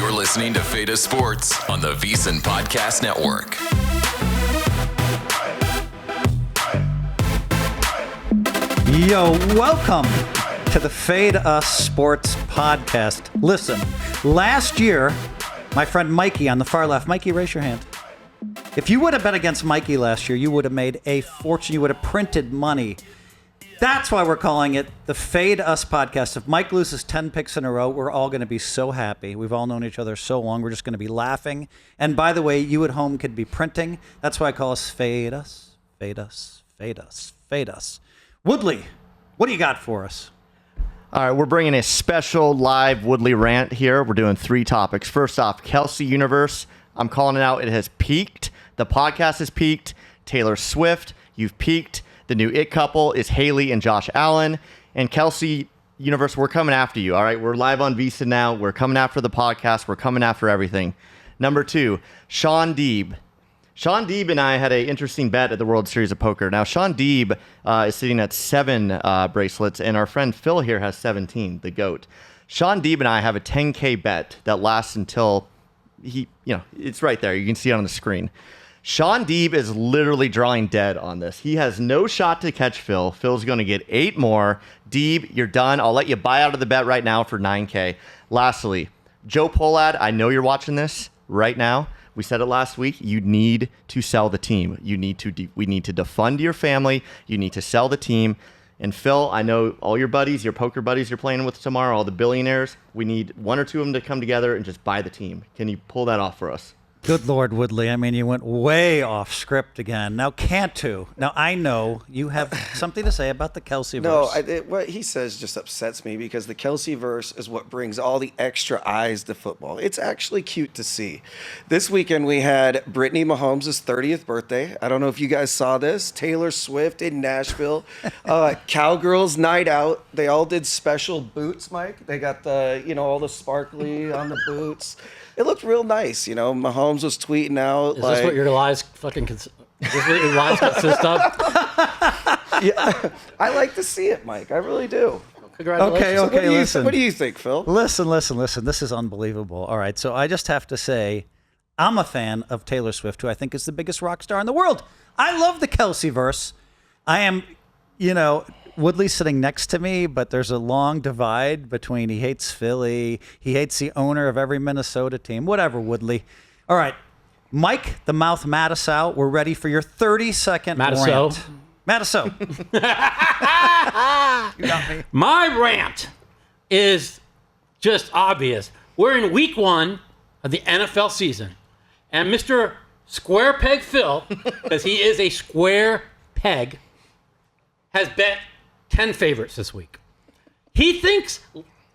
You're listening to Fada Sports on the VSiN Podcast Network. Yo, welcome to the Fade Us Sports Podcast. Listen, last year, my friend Mikey on the far left, Mikey, raise your hand. If you would have bet against Mikey last year, you would have made a fortune. You would have printed money. That's why we're calling it the Fade Us Podcast. If Mike loses 10 picks in a row, we're all going to be so happy. We've all known each other so long. We're just going to be laughing. And by the way, you at home could be printing. That's why I call us Fade Us, Fade Us, Fade Us, Fade Us. Woodley, what do you got for us? All right, we're bringing a special live Woodley rant here. We're doing 3 topics. First off, Kelce-Verse. I'm calling it out. It has peaked. The podcast has peaked. Taylor Swift, you've peaked. The new it couple is Haley and Josh Allen. And Kelce-Verse, we're coming after you, all right? We're live on VSiN now. We're coming after the podcast. We're coming after everything. Number 2, Shaun Deeb. Shaun Deeb and I had an interesting bet at the World Series of Poker. Now, Shaun Deeb is sitting at 7 bracelets, and our friend Phil here has 17, the GOAT. Shaun Deeb and I have a 10K bet that lasts until it's right there. You can see it on the screen. Shaun Deeb is literally drawing dead on this. He has no shot to catch Phil. Phil's going to get 8 more. Deeb, you're done. I'll let you buy out of the bet right now for 9K. Lastly, Joe Pollad, I know you're watching this right now. We said it last week. You need to sell the team. We need to defund your family. You need to sell the team. And Phil, I know all your buddies, your poker buddies you're playing with tomorrow, all the billionaires, we need 1 or 2 of them to come together and just buy the team. Can you pull that off for us? Good Lord, Woodley. I mean, you went way off script again. Now, Cantu. Now, I know you have something to say about the Kelce-Verse. No, what he says just upsets me because the Kelce-Verse is what brings all the extra eyes to football. It's actually cute to see. This weekend, we had Brittany Mahomes' 30th birthday. I don't know if you guys saw this. Taylor Swift in Nashville. Cowgirls night out. They all did special boots, Mike. They got all the sparkly on the boots. It looked real nice, Mahomes was tweeting out. Is this what your lies consist of? Yeah, I like to see it, Mike. I really do. Congratulations. Okay, listen. What do you think, Phil? Listen. This is unbelievable. All right, so I just have to say, I'm a fan of Taylor Swift, who I think is the biggest rock star in the world. I love the Kelce-Verse. I am, Woodley's sitting next to me, but there's a long divide between he hates Philly, he hates the owner of every Minnesota team, whatever, Woodley. All right, Mike, the mouth Matusow, we're ready for your 30-second rant. Matusow. You got me. My rant is just obvious. We're in week 1 of the NFL season, and Mr. Square Peg Phil, because he is a square peg, has bet 10 favorites this week. He thinks,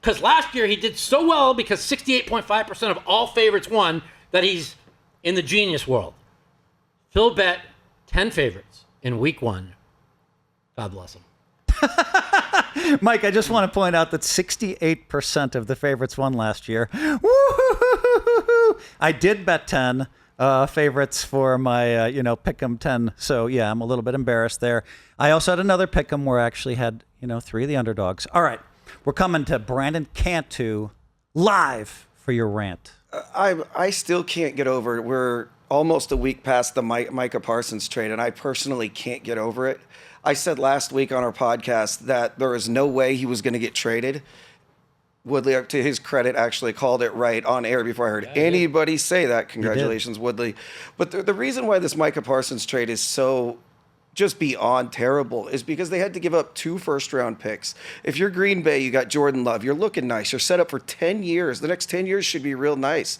because last year he did so well because 68.5% of all favorites won, that he's in the genius world. Phil bet 10 favorites in week 1. God bless him. Mike, I just want to point out that 68% of the favorites won last year. Woo-hoo-hoo-hoo-hoo. I did bet 10 favorites for my, Pick'em 10. So, yeah, I'm a little bit embarrassed there. I also had another Pick'em where I actually had, 3 of the underdogs. All right, we're coming to Brandon Cantu live for your rant. I still can't get over it. We're almost a week past the Micah Parsons trade, and I personally can't get over it. I said last week on our podcast that there is no way he was going to get traded. Woodley, to his credit, actually called it right on air before I heard anybody say that. Congratulations, Woodley. But the reason why this Micah Parsons trade is so just beyond terrible is because they had to give up 2 first-round picks. If you're Green Bay, you got Jordan Love. You're looking nice. You're set up for 10 years. The next 10 years should be real nice.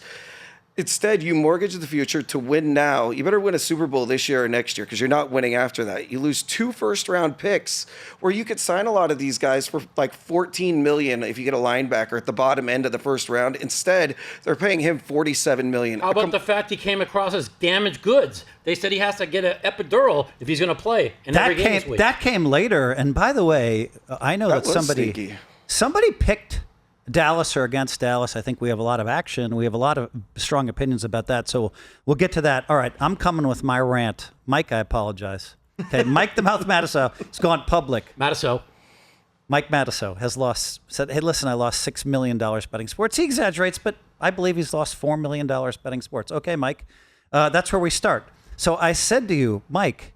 Instead, you mortgage the future to win now. You better win a Super Bowl this year or next year because you're not winning after that. You lose 2 first-round picks where you could sign a lot of these guys for like $14 million if you get a linebacker at the bottom end of the first round. Instead, they're paying him $47 million. How about the fact he came across as damaged goods? They said he has to get an epidural if he's going to play in every game this week. That came later. And by the way, I know that somebody picked Dallas or against Dallas. I think we have a lot of action. We have a lot of strong opinions about that. So we'll get to that. All right, I'm coming with my rant. Mike, I apologize. Okay, Mike the Mouth Matusow has gone public. Mike Matusow has said, hey, listen, I lost $6 million betting sports. He exaggerates, but I believe he's lost $4 million betting sports. Okay, Mike, that's where we start. So I said to you, Mike,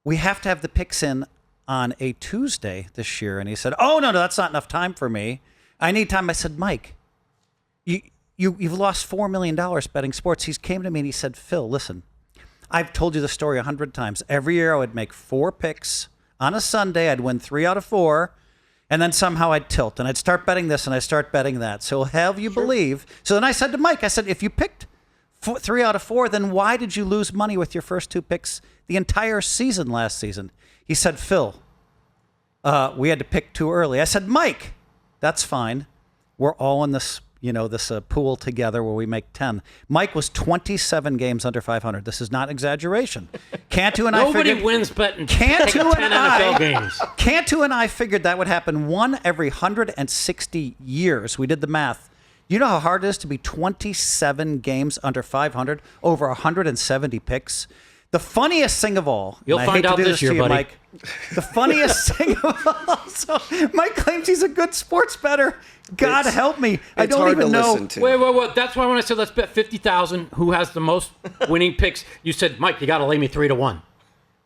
we have to have the picks in on a Tuesday this year. And he said, oh, no, that's not enough time for me. I need time. I said, Mike, you've lost $4 million betting sports. He came to me and he said, Phil, listen, I've told you the story 100 times. Every year I would make 4 picks. On a Sunday, I'd win 3 out of 4. And then somehow I'd tilt and I'd start betting this and I'd start betting that. So have you believe. So then I said to Mike, I said, if you picked 3 out of 4, then why did you lose money with your first 2 picks the entire season last season? He said, Phil, we had to pick too early. I said, Mike, that's fine. We're all in this, this pool together where we make 10. Mike was 27 games under 500. This is not exaggeration. Cantu and Nobody wins betting Cantu 10 NFL games. Cantu and I figured that would happen 1 every 160 years. We did the math. You know how hard it is to be 27 games under 500 over 170 picks? The funniest thing of all, you'll find out this year, buddy. Mike. The funniest thing of all. So Mike claims he's a good sports bettor. God help me. I don't even know. Wait. That's why when I said let's bet 50,000, who has the most winning picks? You said, Mike, you got to lay me 3-1.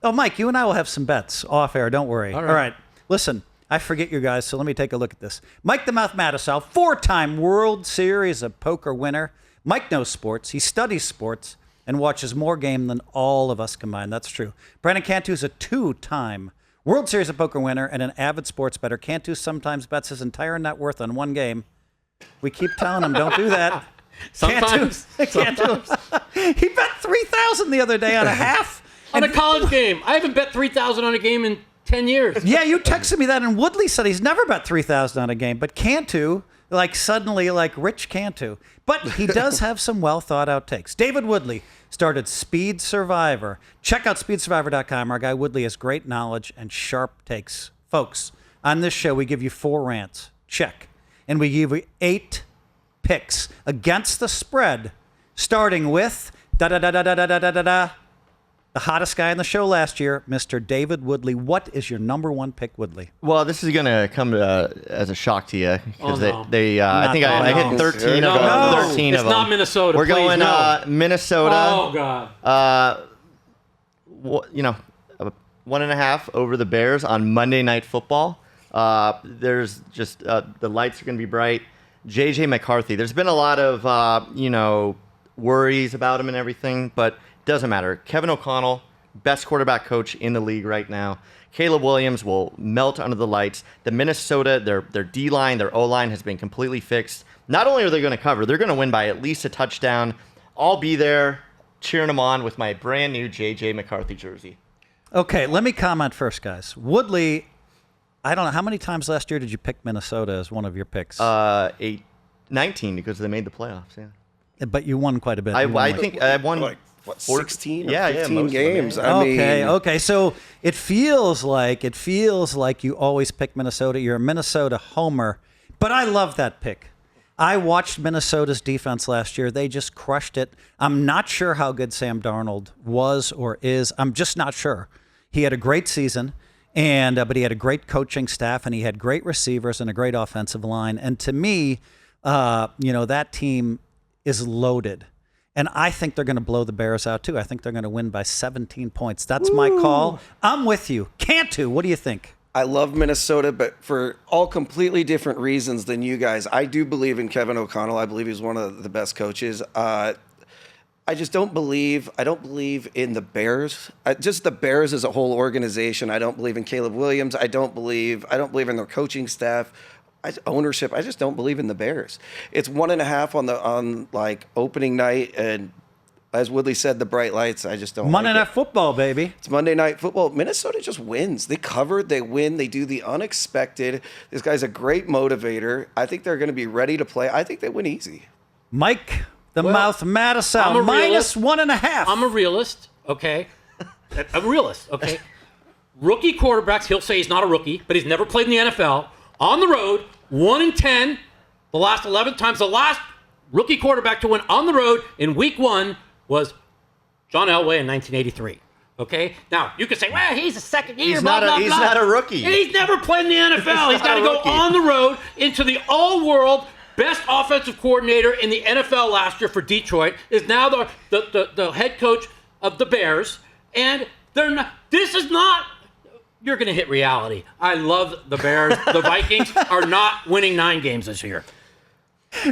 Oh, Mike, you and I will have some bets off air. Don't worry. All right. Listen, I forget you guys, so let me take a look at this. Mike the Mouth Matusow, 4-time World Series of Poker winner. Mike knows sports. He studies sports and watches more game than all of us combined. That's true. Brandon Cantu is a 2-time World Series of Poker winner and an avid sports bettor. Cantu sometimes bets his entire net worth on one game. We keep telling him, don't do that. Sometimes. Cantu. He bet 3,000 the other day on a half. On a college game. I haven't bet 3,000 on a game in 10 years. Yeah, you texted me that, and Woodley said he's never bet 3,000 on a game. But Cantu, suddenly, rich Cantu. But he does have some well-thought-out takes. David Woodley started Speed Survivor. Check out speedsurvivor.com. Our guy Woodley has great knowledge and sharp takes. Folks, on this show, we give you 4 rants. Check. And we give you 8 picks against the spread, starting with the hottest guy on the show last year, Mr. David Woodley. What is your number 1 pick, Woodley? Well, this is going to come as a shock to you because no. I think I hit 13 no. of them. 13 it's of them. not Minnesota. We're please, going no. Minnesota. Oh, God. 1.5 over the Bears on Monday Night Football. There's just the lights are going to be bright. J.J. McCarthy. There's been a lot of worries about him and everything, but doesn't matter. Kevin O'Connell, best quarterback coach in the league right now. Caleb Williams will melt under the lights. The Minnesota, their D-line, their O-line has been completely fixed. Not only are they going to cover, they're going to win by at least a touchdown. I'll be there cheering them on with my brand new J.J. McCarthy jersey. Okay, let me comment first, guys. Woodley, I don't know, how many times last year did you pick Minnesota as one of your picks? 19 because they made the playoffs, yeah. But you won quite a bit. I think I won... 16 or yeah, 15 games. Okay. So it feels like you always pick Minnesota. You're a Minnesota homer. But I love that pick. I watched Minnesota's defense last year. They just crushed it. I'm not sure how good Sam Darnold was or is. I'm just not sure. He had a great season, but he had a great coaching staff, and he had great receivers and a great offensive line. And to me, that team is loaded. And I think they're going to blow the Bears out, too. I think they're going to win by 17 points. That's my call. I'm with you. Cantu, what do you think? I love Minnesota, but for all completely different reasons than you guys. I do believe in Kevin O'Connell. I believe he's one of the best coaches. I just don't believe in the Bears. Just the Bears as a whole organization. I don't believe in Caleb Williams. I don't believe in their coaching staff. Ownership. I just don't believe in the Bears. It's 1.5 on opening night, and as Woodley said, the bright lights. I just don't. Monday Night Football, baby. It's Monday Night Football. Minnesota just wins. They cover. They win. They do the unexpected. This guy's a great motivator. I think they're going to be ready to play. I think they win easy. Mike the Mouth Matusow, minus 1.5. I'm a realist. Okay. Okay. Rookie quarterbacks. He'll say he's not a rookie, but he's never played in the NFL. On the road, 1-10, the last 11 times. The last rookie quarterback to win on the road in week 1 was John Elway in 1983. Okay? Now, you could say, well, he's a second year, He's not a rookie. And he's never played in the NFL. He's got to go on the road into the all-world best offensive coordinator in the NFL last year for Detroit, is now the head coach of the Bears, and they're not. This is not. You're going to hit reality. I love the Bears. The Vikings are not winning 9 games this year.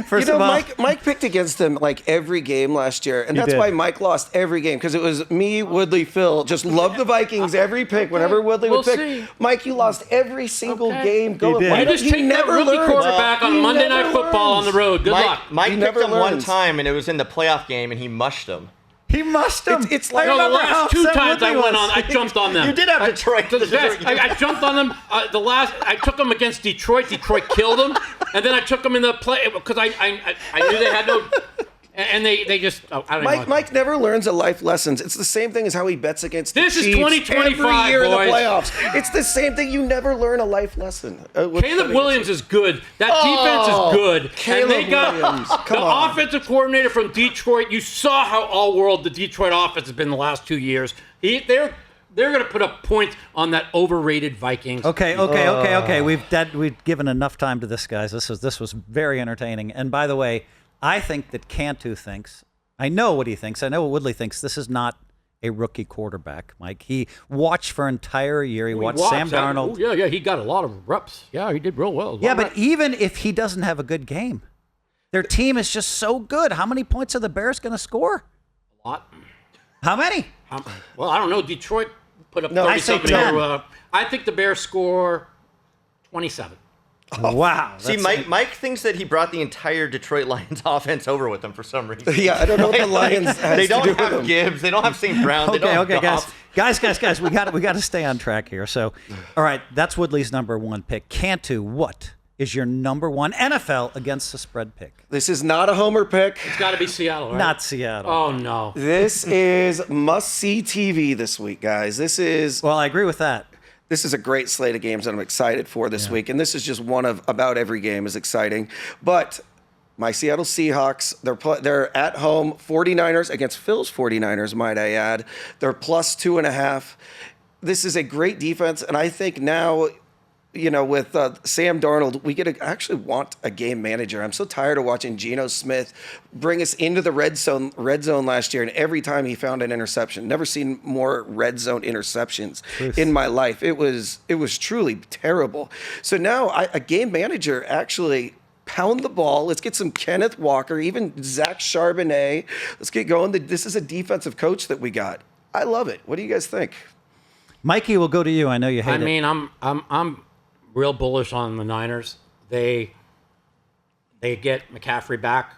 First of all, Mike picked against them like every game last year, and that's why Mike lost every game, because it was me, Woodley, Phil, just loved the Vikings every pick. Whenever Woodley would pick, see. Mike, you lost every single game. He did. You just take that rookie quarterback on He Monday never Night Football on the road. Good luck. Mike picked never him one learns. time, and it was in the playoff game, and he mushed him. he must have. It's like- I No, the remember how last 2 upset times I Woodley went was. on, I jumped on them. You did have Detroit. I jumped on them. I took them against Detroit. Detroit killed them, and then I took them in the play because I knew they had no, and they just. I don't know. Mike never learns a life lessons. It's the same thing as how he bets against This the is Chiefs 2025, every year in the boys. playoffs. It's the same thing. You never learn a life lesson. Caleb Williams is good. That defense is good. Caleb and they got Williams. the Come on. offensive coordinator from Detroit. You saw how all-world the Detroit offense has been the last 2 years. They're going to put up points on that overrated Vikings. Okay. We've given enough time to this, guys. This was very entertaining. And by the way, I think that Cantu thinks. I know what he thinks. I know what Woodley thinks. This is not a rookie quarterback, Mike. He watched for an entire year. He watched Sam Darnold. Yeah, he got a lot of reps. Yeah, he did real well. Yeah, but even if he doesn't have a good game, their team is just so good. How many points are the Bears going to score? A lot. How many? Well, I don't know. Detroit put up No, 30 I say something 10. over. I think the Bears score 27. Wow. See, Mike thinks that he brought the entire Detroit Lions offense over with him for some reason. Yeah, I don't know what the Lions has They to don't do with have them. Gibbs. They don't have St. Brown. They don't have guys. Goff. Guys, we got to stay on track here. So, all right, that's Woodley's number 1 pick. Cantu, what is your number 1 NFL against the spread pick? This is not a homer pick. It's got to be Seattle, right? Not Seattle. Oh, no. This is must-see TV this week, guys. This is Well, I agree with that. a great slate of games that I'm excited for this week, and this is just one of about every game is exciting. But my Seattle Seahawks, they're at home, 49ers against Phil's 49ers, might I add. They're plus 2.5. This is a great defense, and I think now, with Sam Darnold, we get to actually want a game manager. I'm so tired of watching Geno Smith bring us into the red zone last year, and every time he found an interception. Never seen more red zone interceptions in my life. It was truly terrible. So now a game manager actually pound the ball. Let's get some Kenneth Walker, even Zach Charbonnet. Let's get going. This is a defensive coach that we got. I love it. What do you guys think? Mikey, we'll go to you. I know you hate it. I mean, I'm real bullish on the Niners. They get McCaffrey back.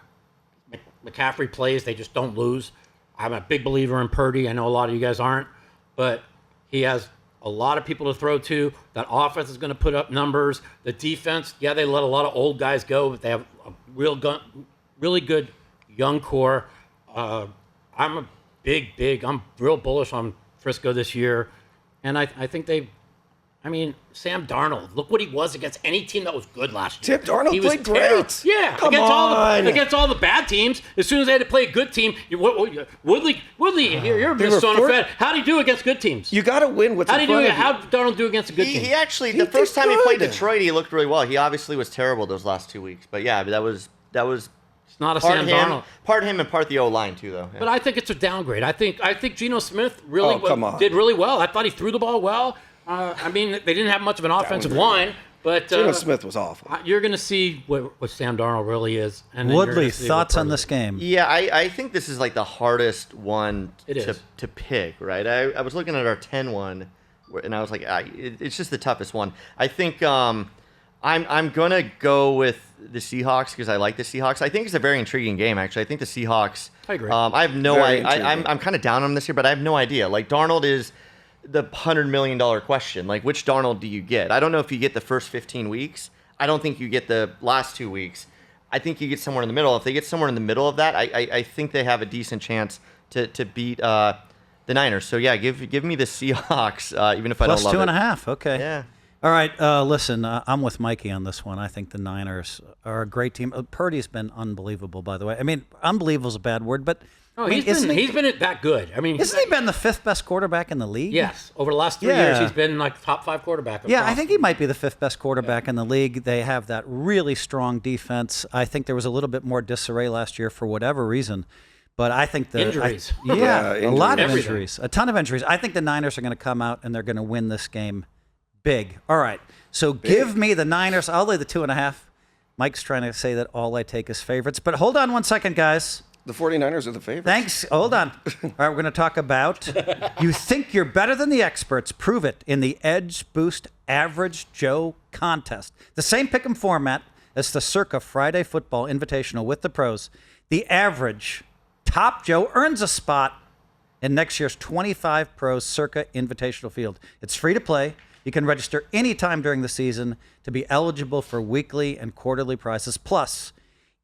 McCaffrey plays. They just don't lose. I'm a big believer in Purdy. I know a lot of you guys aren't, but he has a lot of people to throw to. That offense is going to put up numbers. The defense, yeah, they let a lot of old guys go, but they have a really good young core. I'm real bullish on Frisco this year, and I think Sam Darnold, look what he was against any team that was good last year. Tim Darnold He was played terrible. great. Yeah, Come against all the bad teams. As soon as they had to play a good team, Woodley, you're a Minnesota fan. How do you do against good teams? You got to win what's How do in you do? front of you. How did Darnold do against a good team? He actually, He the first did time he played good. Detroit, he looked really well. He obviously was terrible those last 2 weeks. But yeah, that was It's not a part Sam him, Darnold. part him and part the O-line too, though. Yeah. But I think it's a downgrade. I think Geno Smith really come on. did really well. I thought he threw the ball well. They didn't have much of an offensive line, but Geno Smith was awful. you're going to see what Sam Darnold really is. And then you're Woodley, gonna see thoughts what on Purdy this is. game? Yeah, I think this is like the hardest one It is. to pick, right? I was looking at our 10 one, and I was like, it's just the toughest one. I think I'm going to go with the Seahawks because I like the Seahawks. I think it's a very intriguing game, actually. I think the Seahawks. I agree. I have no Very idea. I'm intriguing. kind of down on them this year, but I have no idea. Like, Darnold is the $100 million question. Like, which Darnold do you get? I don't know if you get the first 15 weeks. I don't think you get the last 2 weeks. I think you get somewhere in the middle. If they get somewhere in the middle of that, I think they have a decent chance to beat the Niners. So, yeah, give me the Seahawks, even if I Plus don't love it. 2.5. Okay. Yeah. All right, listen, I'm with Mikey on this one. I think the Niners are a great team. Purdy's been unbelievable, by the way. I mean, unbelievable is a bad word, but Oh, I mean, he's been that good. I mean, isn't he been the 5th best quarterback in the league? Yes, over the last 3 years, he's been like top 5 quarterback. Yeah, I think he might be the 5th best quarterback in the league. They have that really strong defense. I think there was a little bit more disarray last year for whatever reason, but I think the injuries. A lot of Everything. injuries, a ton of injuries. I think the Niners are going to come out and they're going to win this game big. All right, so give me the Niners. I'll lay the 2.5. Mike's trying to say that all I take is favorites, but hold on one second, guys. The 49ers are the favorites. Thanks. Hold on. All right, we're going to talk about you think you're better than the experts. Prove it in the Edge Boost Average Joe contest. The same pick'em format as the Circa Friday Football Invitational with the pros. The average top Joe earns a spot in next year's 25 Pros Circa Invitational Field. It's free to play. You can register anytime during the season to be eligible for weekly and quarterly prizes. Plus,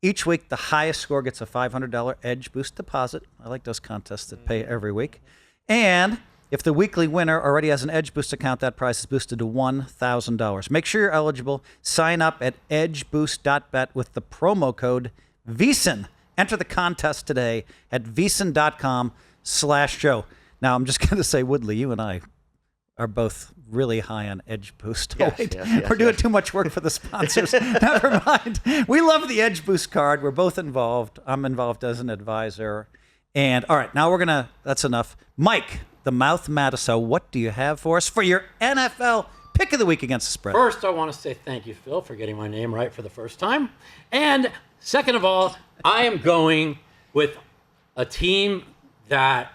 each week, the highest score gets a $500 Edge Boost deposit. I like those contests that pay every week. And if the weekly winner already has an Edge Boost account, that price is boosted to $1,000. Make sure you're eligible. Sign up at edgeboost.bet with the promo code VSiN. Enter the contest today at VSiN.com/Joe. Now, I'm just going to say, Woodley, you and I are both really high on Edge Boost. Yes, yes, We're doing too much work for the sponsors. Never mind. We love the Edge Boost card. We're both involved. I'm involved as an advisor. And all right, now that's enough. Mike, the mouth Matusow, what do you have for us for your NFL pick of the week against the spread? First, I want to say thank you, Phil, for getting my name right for the first time. And second of all, I am going with a team that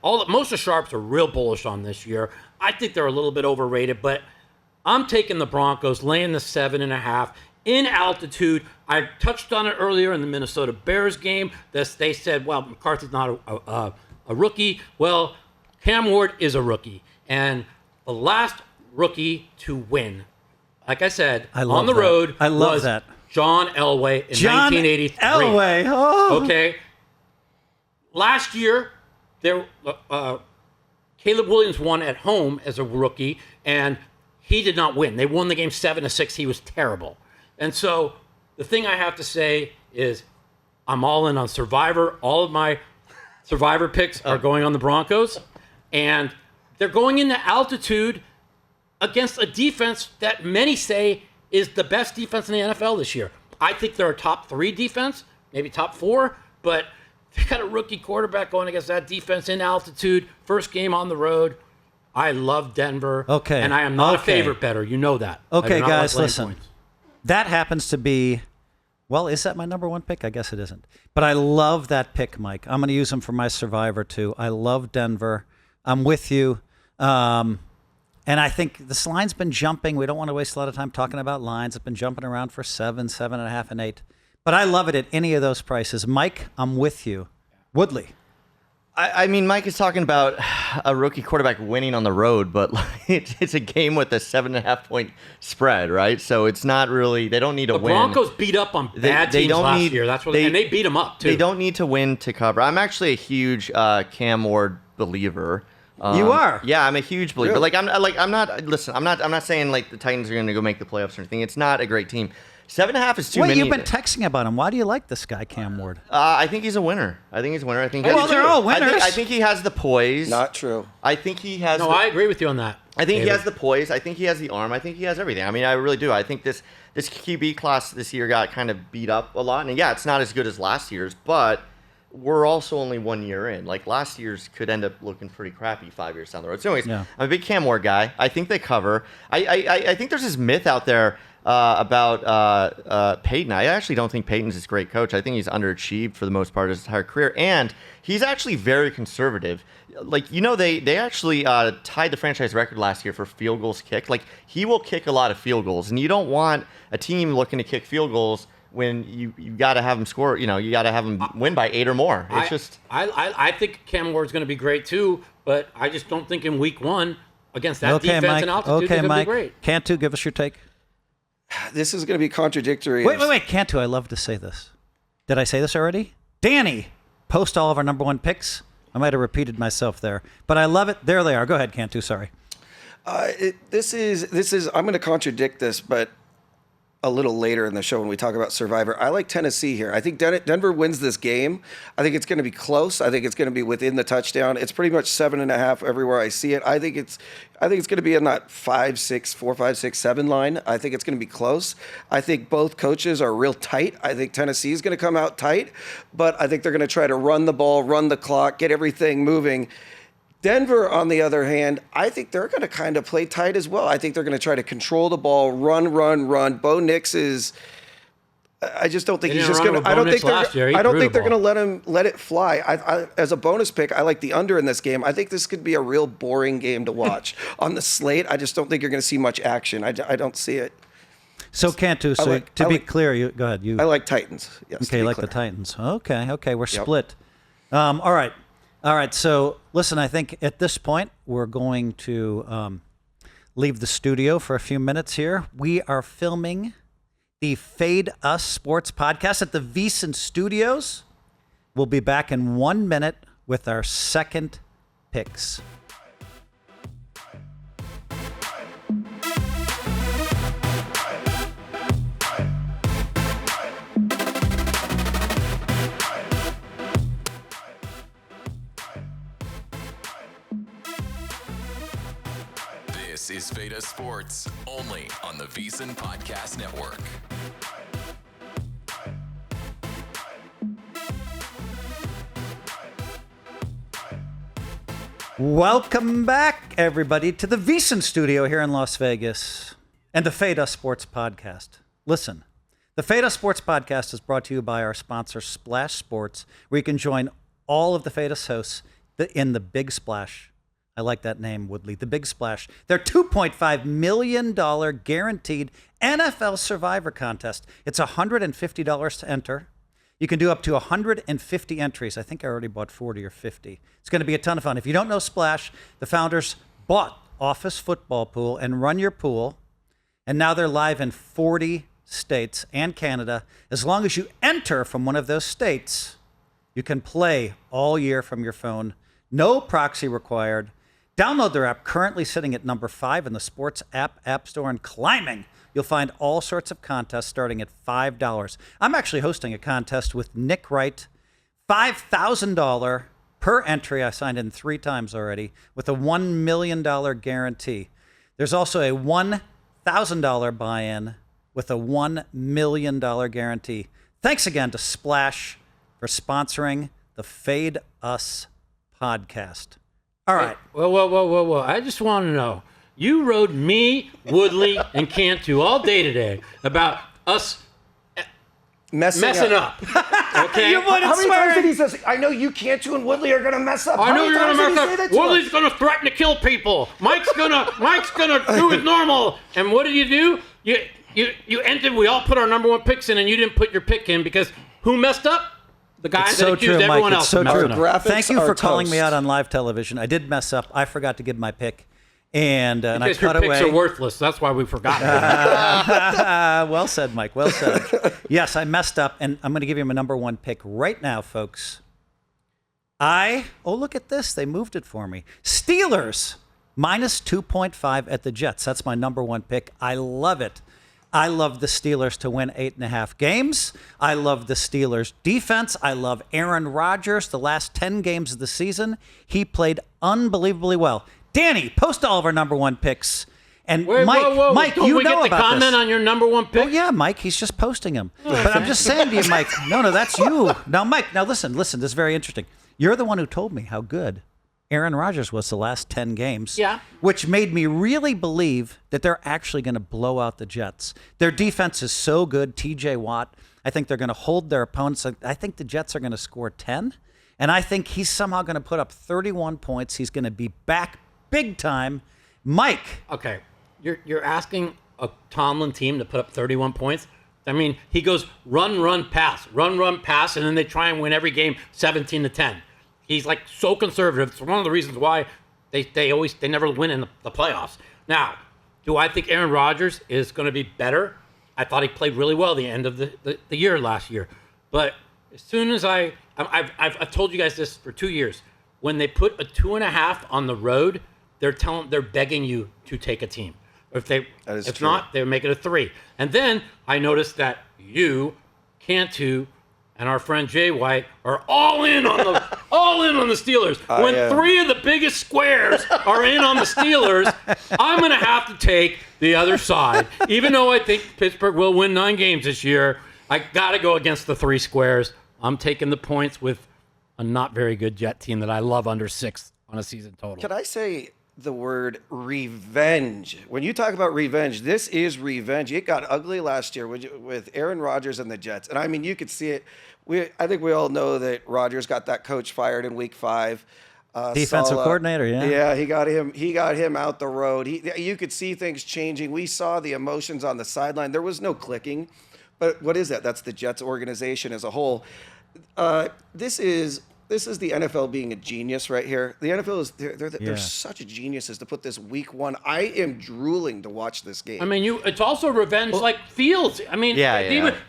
most of Sharps are real bullish on this year. I think they're a little bit overrated, but I'm taking the Broncos, laying the 7.5 in altitude. I touched on it earlier in the Minnesota Bears game. They said, well, McCarthy's not a rookie. Well, Cam Ward is a rookie. And the last rookie to win, like I said, on the road was John Elway in 1983. Elway. Oh. Okay. Last year, Caleb Williams won at home as a rookie, and he did not win. They won the game 7-6. He was terrible. And so the thing I have to say is I'm all in on Survivor. All of my Survivor picks are going on the Broncos, and they're going into altitude against a defense that many say is the best defense in the NFL this year. I think they're a top 3 defense, maybe top 4, but they got a rookie quarterback going against that defense in altitude. First game on the road. I love Denver. Okay. And I am not a favorite bettor. You know that. Okay, guys, listen. That happens to be, well, is that my number 1 pick? I guess it isn't. But I love that pick, Mike. I'm going to use him for my Survivor, too. I love Denver. I'm with you. And I think this line's been jumping. We don't want to waste a lot of time talking about lines. It's been jumping around for 7, 7.5, and 8. But I love it at any of those prices. Mike, I'm with you. Woodley. I mean, Mike is talking about a rookie quarterback winning on the road, but it's a game with a 7.5-point spread, right? So it's not really, they don't need to win. The Broncos beat up on bad teams last year. That's what, and they beat them up, too. They don't need to win to cover. I'm actually a huge Cam Ward believer. You are? Yeah, I'm a huge believer. Really? I'm not saying like the Titans are going to go make the playoffs or anything. It's not a great team. 7.5 is too many. You've been texting about him. Why do you like this guy, Cam Ward? I think he's a winner. I think they're all winners. I think he has the poise. Not true. I think he has. No, I agree with you on that. I think he has the poise. I think he has the arm. I think he has everything. I mean, I really do. I think this QB class this year got kind of beat up a lot. And yeah, it's not as good as last year's, but we're also only 1 year in. Like last year's could end up looking pretty crappy 5 years down the road. So anyways, I'm a big Cam Ward guy. I think they cover. I think there's this myth out there about Peyton. I actually don't think Peyton's this great coach. I think he's underachieved for the most part of his entire career, and he's actually very conservative. Like, you know, they actually tied the franchise record last year for field goals kicked. Like, he will kick a lot of field goals, and you don't want a team looking to kick field goals when you got to have them score. You know, you got to have them win by 8 or more. It's I think Cam Ward's going to be great too, but I just don't think in week 1 against that defense Mike. and altitude they're going to be great. Cantu, give us your take. This is going to be contradictory. Wait, Cantu, I love to say this. Did I say this already? Danny, post all of our number 1 picks. I might have repeated myself there, but I love it. There they are. Go ahead, Cantu, sorry. This is. I'm going to contradict this, but a little later in the show when we talk about Survivor. I like Tennessee here. I think Denver wins this game. I think it's going to be close. I think it's going to be within the touchdown. It's pretty much 7.5 everywhere I see it. I think it's going to be in that 4, 5, 6, 7 line. I think it's going to be close. I think both coaches are real tight. I think Tennessee is going to come out tight, but I think they're going to try to run the ball, run the clock, get everything moving. Denver, on the other hand, I think they're going to kind of play tight as well. I think they're going to try to control the ball, run. Bo Nix is. I just don't think he's just going to. I don't think they're going to let it fly. I, as a bonus pick, I like the under in this game. I think this could be a real boring game to watch on the slate. I just don't think you're going to see much action. I don't see it. So Cantu, to be clear, you go ahead. I like Titans. Yes. Okay, like the Titans. Okay, we're split. All right, so listen, I think at this point we're going to leave the studio for a few minutes here. We are filming the Fade Us Sports podcast at the VSiN studios. We'll be back in 1 minute with our second picks. This is Fade Sports, only on the VSiN Podcast Network. Welcome back, everybody, to the VSiN studio here in Las Vegas and the Fade Us Sports Podcast. Listen, the Fade Us Sports Podcast is brought to you by our sponsor, Splash Sports, where you can join all of the Fade Us hosts in the Big Splash. I like that name, Woodley. The Big Splash. Their $2.5 million guaranteed NFL Survivor contest. It's $150 to enter. You can do up to 150 entries. I think I already bought 40 or 50. It's going to be a ton of fun. If you don't know Splash, the founders bought Office Football Pool and run your pool, and now they're live in 40 states and Canada. As long as you enter from one of those states, you can play all year from your phone. No proxy required. Download their app, currently sitting at number 5 in the sports app store and climbing. You'll find all sorts of contests starting at $5. I'm actually hosting a contest with Nick Wright, $5,000 per entry. I signed in 3 times already with a $1 million guarantee. There's also a $1,000 buy-in with a $1 million guarantee. Thanks again to Splash for sponsoring the Fade Us podcast. All right. Whoa. I just want to know. You rode me, Woodley, and Cantu all day today about us messing up. Okay? How many times did he say, I know you, Cantu, and Woodley are going to mess up? I know you're going to mess up. Woodley's going to threaten to kill people. Mike's gonna do his normal. And what did you do? You entered. We all put our number 1 picks in, and you didn't put your pick in because who messed up? The guy that accused everyone else. It's so true. Thank you for calling me out on live television. I did mess up. I forgot to give my pick, and I cut away. Your picks are worthless. That's why we forgot. Well said, Mike. Well said. Yes, I messed up, and I'm going to give you my number 1 pick right now, folks. Look at this. They moved it for me. Steelers minus 2.5 at the Jets. That's my number 1 pick. I love it. I love the Steelers to win 8.5 games. I love the Steelers defense. I love Aaron Rodgers. The last 10 games of the season, he played unbelievably well. Danny, post all of our number 1 picks. And Mike, don't you we know get to about comment this. on your number 1 pick? Oh yeah, Mike, he's just posting them. But I'm just saying to you, Mike. No, that's you. Now, Mike. Now listen. This is very interesting. You're the one who told me how good Aaron Rodgers was the last 10 games, which made me really believe that they're actually going to blow out the Jets. Their defense is so good. TJ Watt, I think they're going to hold their opponents. I think the Jets are going to score 10, and I think he's somehow going to put up 31 points. He's going to be back big time. Mike. Okay, you're asking a Tomlin team to put up 31 points? I mean, he goes run, pass, and then they try and win every game 17-10. He's like so conservative. It's one of the reasons why they never win in the playoffs. Now, do I think Aaron Rodgers is going to be better? I thought he played really well at the end of the year last year. But as soon as I've told you guys this for 2 years, when they put a 2.5 on the road, they're begging you to take a team. If true. not, they make it a 3. And then I noticed that you, Cantu, and our friend Jay White are all in on the Steelers. When 3 of the biggest squares are in on the Steelers, I'm going to have to take the other side. Even though I think Pittsburgh will win 9 games this year, I got to go against the 3 squares. I'm taking the points with a not very good Jet team that I love under 6 on a season total. Can I say the word revenge? When you talk about revenge, this is revenge. It got ugly last year with Aaron Rodgers and the Jets. And I mean, you could see it. I think we all know that Rodgers got that coach fired in week 5. Defensive coordinator, yeah. Yeah, he got him out the road. You could see things changing. We saw the emotions on the sideline. There was no clicking. But what is that? That's the Jets organization as a whole. This is the NFL being a genius right here. The NFL is they're such geniuses to put this week 1. I am drooling to watch this game. I mean, it's also revenge like Fields. I mean,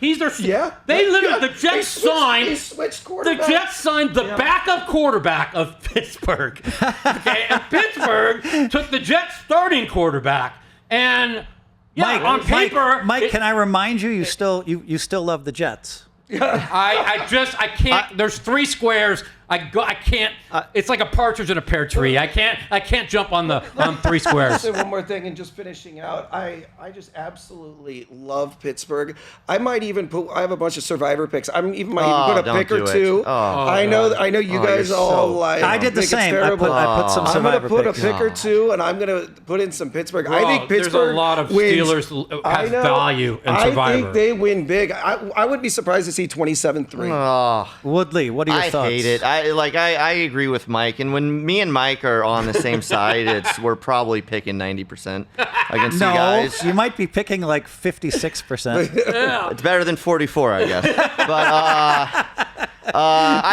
he's their the Jets signed. He switched quarterbacks. The Jets signed the backup quarterback of Pittsburgh. Okay, and Pittsburgh took the Jets starting quarterback. And on paper, Mike, can I remind you, you still love the Jets? I can't. There's 3 squares. I can't. It's like a partridge in a pear tree. I can't jump on 3 squares. Say one more thing, and just finishing out. I just absolutely love Pittsburgh. I might even put. I have a bunch of survivor picks. I might even put a pick or 2. I know you guys all like. I did the same. I put some survivor picks. I'm gonna put a picks. pick or 2, and I'm gonna put in some Pittsburgh. I think Pittsburgh. There's a lot of Steelers has value in survivor. I think they win big. I would be surprised to see 27-3. Woodley, what are your thoughts? I hate it. I agree with Mike, and when me and Mike are on the same side, we're probably picking 90% against you guys. You might be picking like 56%. It's better than 44, I guess. But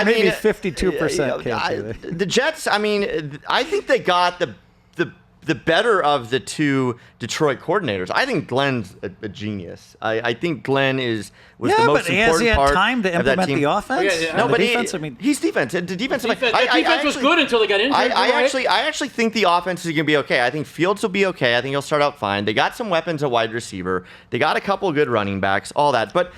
maybe 52%. The Jets. I mean, I think they got the better of the 2 Detroit coordinators. I think Glenn's a genius. I think Glenn was the most important part. Yeah, but has he had time to implement the offense? No, but defense, he's defense. The defense. The defense was good until they got injured. I actually think the offense is going to be okay. I think Fields will be okay. I think he'll start out fine. They got some weapons at wide receiver. They got a couple of good running backs. All that, but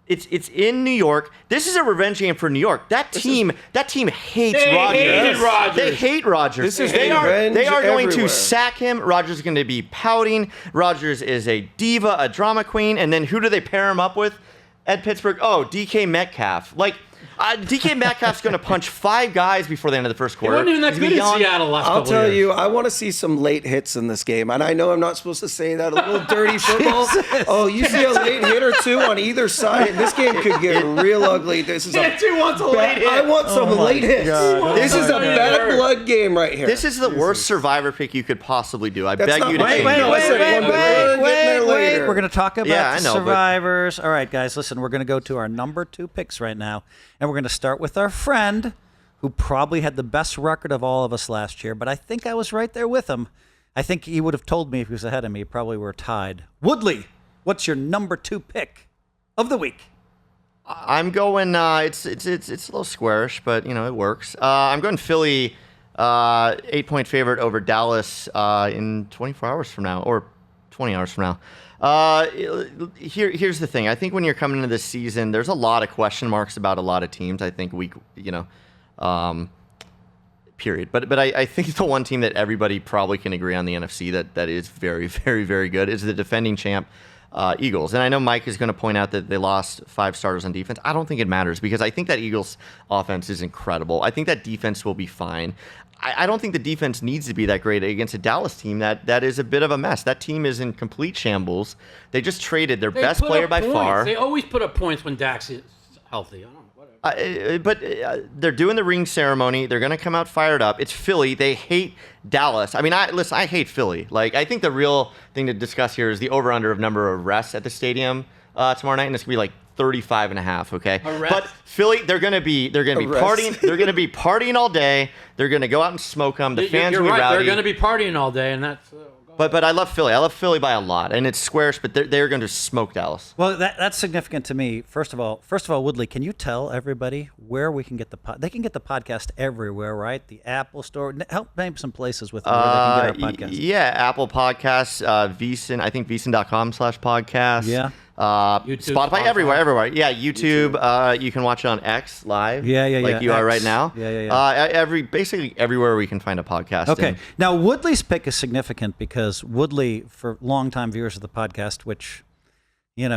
It's in New York. This is a revenge game for New York. That team hates Rodgers. They hate Rodgers. They are going to sack him. Rodgers is going to be pouting. Rodgers is a diva, a drama queen. And then who do they pair him up with at Pittsburgh? Oh, DK Metcalf. DK Metcalf's going to punch 5 guys before the end of the first quarter. He wasn't even that good in Seattle last couple years. I'll tell you, I want to see some late hits in this game. And I know I'm not supposed to say that, a little dirty football. Oh, you see a late hit or 2 on either side, and this game could get real ugly. Cantu wants a late hit. I want some late hits. This is a bad blood game right here. This is the worst survivor pick you could possibly do. I beg you to Wait. Wait. We're going to talk about survivors. All right, guys, listen, we're going to go to our number 2 picks right now. And we're going to start with our friend who probably had the best record of all of us last year, but I think I was right there with him. I think he would have told me if he was ahead of me. Probably we're tied. Woodley, what's your number 2 pick of the week? I'm going. It's a little squarish, but it works. I'm going Philly, 8-point favorite over Dallas in 24 hours from now, or 20 hours from now. Here's the thing. I think when you're coming into this season, there's a lot of question marks about a lot of teams. I think period. But I think the one team that everybody probably can agree on the NFC that is very, very, very good is the defending champ, Eagles. And I know Mike is going to point out that they lost 5 starters on defense. I don't think it matters because I think that Eagles offense is incredible. I think that defense will be fine. I don't think the defense needs to be that great against a Dallas team that is a bit of a mess. That team is in complete shambles. They just traded their best player by far. They always put up points when Dax is healthy. I don't know, whatever. They're doing the ring ceremony. They're going to come out fired up. It's Philly. They hate Dallas. I mean, I hate Philly. I think the real thing to discuss here is the over/under of number of rests at the stadium tomorrow night, and it's going to be 35.5, okay? But Philly, they're going to be partying. They're going to be partying all day. They're going to go out and smoke them. The fans will be rowdy. They're going to be partying all day, and that's But I love Philly. I love Philly by a lot, and it's squarish, but they're going to smoke Dallas. Well, that's significant to me. First of all, Woodley, can you tell everybody where we can get they can get the podcast everywhere, right? The Apple Store. Help name some places with where they can get our podcast. Yeah, Apple Podcasts, VSiN. I think VSiN.com/podcast. Yeah. YouTube, Spotify, everywhere. Yeah, YouTube. You can watch it on X live. Yeah. Like you are right now. Yeah. Basically everywhere we can find a podcast. Okay. Now, Woodley's pick is significant because Woodley, for longtime viewers of the podcast, which, I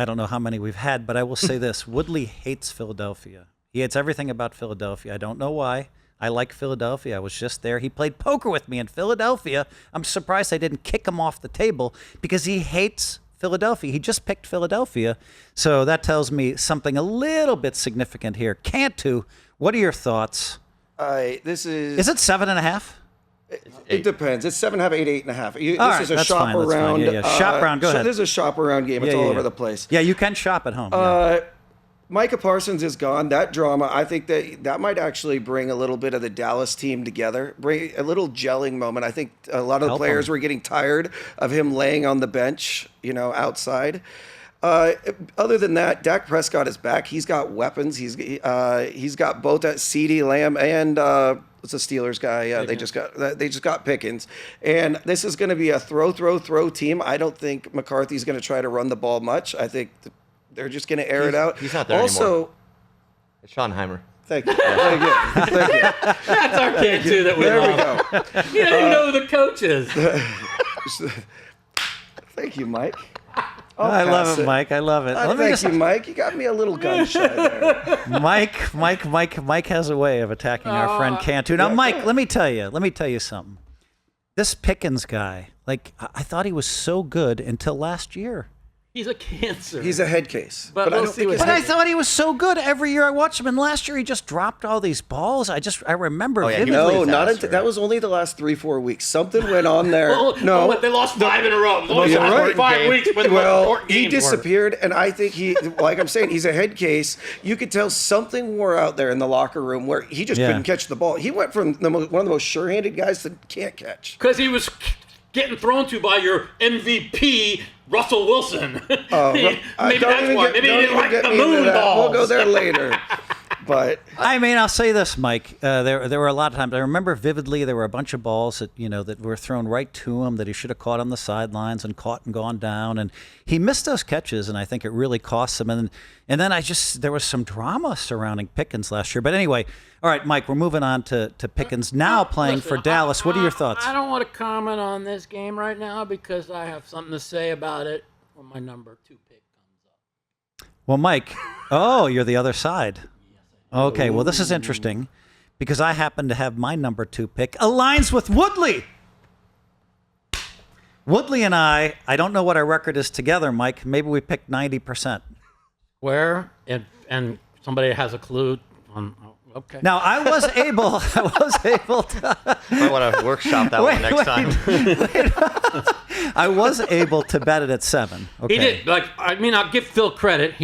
don't know how many we've had, but I will say this. Woodley hates Philadelphia. He hates everything about Philadelphia. I don't know why. I like Philadelphia. I was just there. He played poker with me in Philadelphia. I'm surprised I didn't kick him off the table because he hates Philadelphia. He just picked Philadelphia. So that tells me something a little bit significant here. Cantu, what are your thoughts? This is. Is it 7.5? It depends. It's 7.5, 8, 8.5. This All right, is a that's shop fine, that's fine. around. Yeah. Shop around. Go ahead. This is a shop around game. It's all over the place. Yeah, you can shop at home. Micah Parsons is gone. That drama, I think that might actually bring a little bit of the Dallas team together, bring a little gelling moment. I think a lot of the players were getting tired of him laying on the bench, outside. Other than that, Dak Prescott is back. He's got weapons. He's got both that CeeDee Lamb and what's the Steelers guy? They just got Pickens, and this is going to be a throw team. I don't think McCarthy's going to try to run the ball much. I think they're just going to air it out. He's not there anymore. It's Schottenheimer. Thank you. Thank you. That's our kid, too, that we There we love. go. You don't even know who the coach is. Thank you, Mike. I love it, Mike. I love it. Thank you, Mike. You got me a little gun shy there. Mike has a way of attacking our friend Cantu. Now, Mike, let me tell you something. This Pickens guy, I thought he was so good until last year. He's a cancer. He's a head case. But I don't think But I thought he was so good every year I watched him, and last year he just dropped all these balls. I remember vividly. No, not until that was only the last 3-4 weeks. Something went on there. They lost 5 in a row. It was only You're right. 5 weeks. He disappeared, and I think like I'm saying, he's a head case. You could tell something wore out there in the locker room where he just couldn't catch the ball. He went from one of the most sure-handed guys that can't catch. Because he was getting thrown to by your MVP, Russell Wilson. Maybe that's why. Maybe he didn't like the moon balls. We'll go there later. But I'll say this, Mike. There were a lot of times. I remember vividly there were a bunch of balls that were thrown right to him that he should have caught on the sidelines and caught and gone down. And he missed those catches, and I think it really cost him. And then there was some drama surrounding Pickens last year. But anyway, all right, Mike, we're moving on to Pickens now playing for Dallas. What are your thoughts? I don't want to comment on this game right now because I have something to say about it when my number 2 pick comes up. Well, Mike, you're the other side. Okay, well, this is interesting because I happen to have my number 2 pick aligns with Woodley. Woodley and I don't know what our record is together, Mike. Maybe we picked 90%. Where? And somebody has a clue on. Okay. Now, I was able to. I want to workshop that one next time. I was able to bet it at 7. Okay. He did. I'll give Phil credit.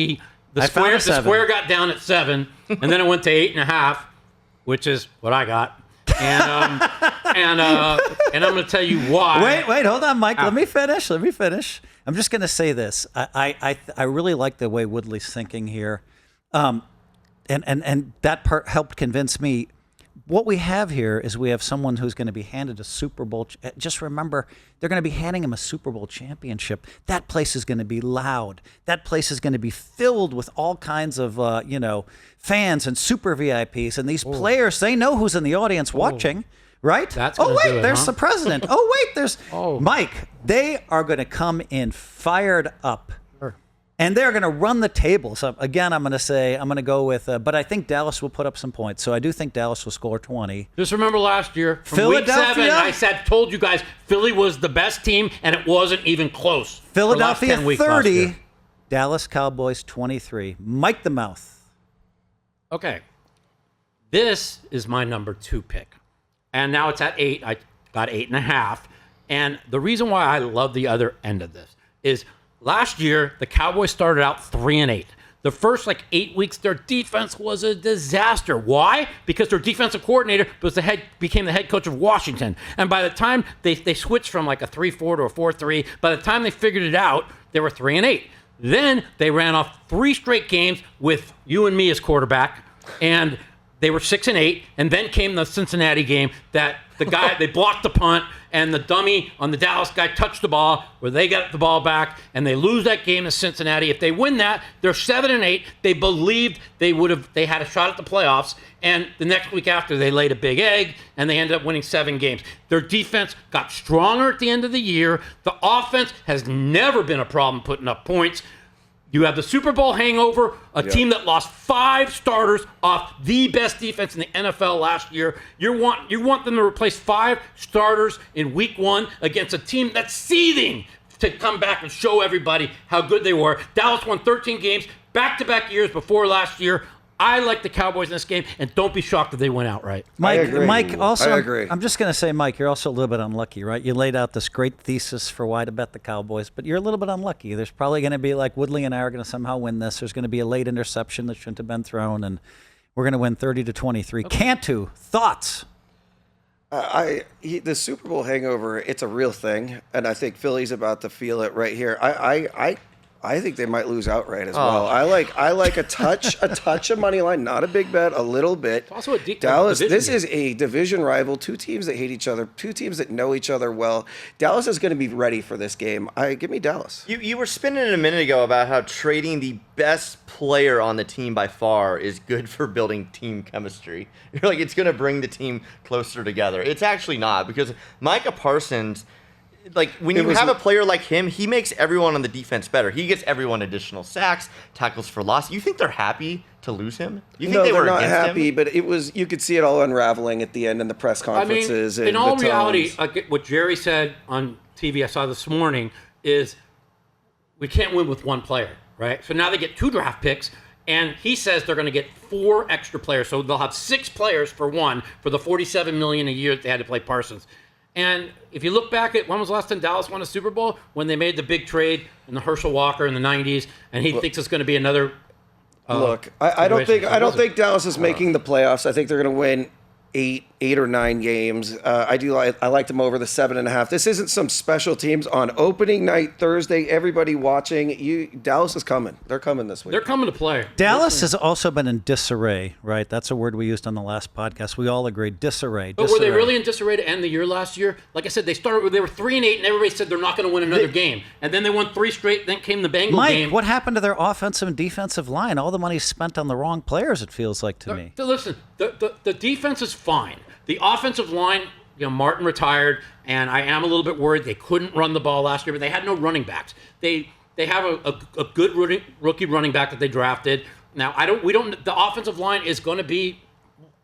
The square got down at 7, and then it went to 8.5, which is what I got. And I'm going to tell you why. Wait, hold on, Mike. Let me finish. I'm just going to say this. I really like the way Woodley's thinking here. And that part helped convince me. What we have here is we have someone who's going to be handed a Super Bowl. Just remember, they're going to be handing him a Super Bowl championship. That place is going to be loud. That place is going to be filled with all kinds of, fans and super VIPs. And these players, they know who's in the audience watching, right? That's there's the president. There's Mike. They are going to come in fired up. And they're going to run the table. So, again, I'm going to go with, but I think Dallas will put up some points. So I do think Dallas will score 20. Just remember last year, from week 7, I told you guys, Philly was the best team, and it wasn't even close. Philadelphia 30, Dallas Cowboys 23. Mike the Mouth. Okay. This is my number 2 pick. And now it's at 8. I got 8.5. And the reason why I love the other end of this is last year, the Cowboys started out 3-8. The first 8 weeks, their defense was a disaster. Why? Because their defensive coordinator became the head coach of Washington. And by the time they switched from a 3-4 to a 4-3, by the time they figured it out, they were 3-8. Then they ran off 3 straight games with you and me as quarterback, and they were 6-8. And then came the Cincinnati game that the guy they blocked the punt, and the dummy on the Dallas guy touched the ball, where they got the ball back, and they lose that game to Cincinnati. If they win that, they're 7-8. They believed they had a shot at the playoffs, and the next week after, they laid a big egg, and they ended up winning 7 games. Their defense got stronger at the end of the year. The offense has never been a problem putting up points. You have the Super Bowl hangover, a team that lost 5 starters off the best defense in the NFL last year. You want them to replace 5 starters in week 1 against a team that's seething to come back and show everybody how good they were. Dallas won 13 games back-to-back years before last year. I like the Cowboys in this game, and don't be shocked if they went outright. Mike, also, I agree. I'm just going to say, Mike, you're also a little bit unlucky, right? You laid out this great thesis for why to bet the Cowboys, but you're a little bit unlucky. There's probably going to be Woodley and I are going to somehow win this. There's going to be a late interception that shouldn't have been thrown, and we're going to win 30-23. Okay. Cantu, thoughts? The Super Bowl hangover, it's a real thing, and I think Philly's about to feel it right here. I think they might lose outright as well. I like a touch of money line, not a big bet, a little bit. It's also a Dallas. This game. is a division rival, 2 teams that hate each other, 2 teams that know each other well. Dallas is going to be ready for this game. Give me Dallas. You were spinning it a minute ago about how trading the best player on the team by far is good for building team chemistry. You're like, it's going to bring the team closer together. It's actually not, because Micah Parsons, when you have a player like him, he makes everyone on the defense better. He gets everyone additional sacks, tackles for loss. You think they're happy to lose him? You think they're not happy, but it was. You could see it all unraveling at the end in the press conferences. In all reality, what Jerry said on TV, I saw this morning, is we can't win with 1 player, right? So now they get 2 draft picks, and he says they're going to get 4 extra players. So they'll have 6 players for the $47 million a year that they had to play Parsons. And if you look back at when was the last time Dallas won a Super Bowl? When they made the big trade in the Herschel Walker in the 90s, and he thinks it's going to be another. I don't think Dallas is making the playoffs. I think they're going to win 8 or 9 games. I like them over the 7.5. This isn't some special teams on opening night Thursday. Everybody watching, Dallas is coming. They're coming this week. They're coming to play. Dallas has also been in disarray, right? That's a word we used on the last podcast. We all agreed, disarray. But were they really in disarray to end the year last year? Like I said, they were 3-8, and everybody said they're not going to win another game. And then they won 3 straight. Then came the Bengals game. Mike, what happened to their offensive and defensive line? All the money spent on the wrong players, it feels like to me. Listen, the defense is fine. The offensive line, Martin retired, and I am a little bit worried they couldn't run the ball last year, but they had no running backs. They have a good rookie running back that they drafted. Now the offensive line is going to be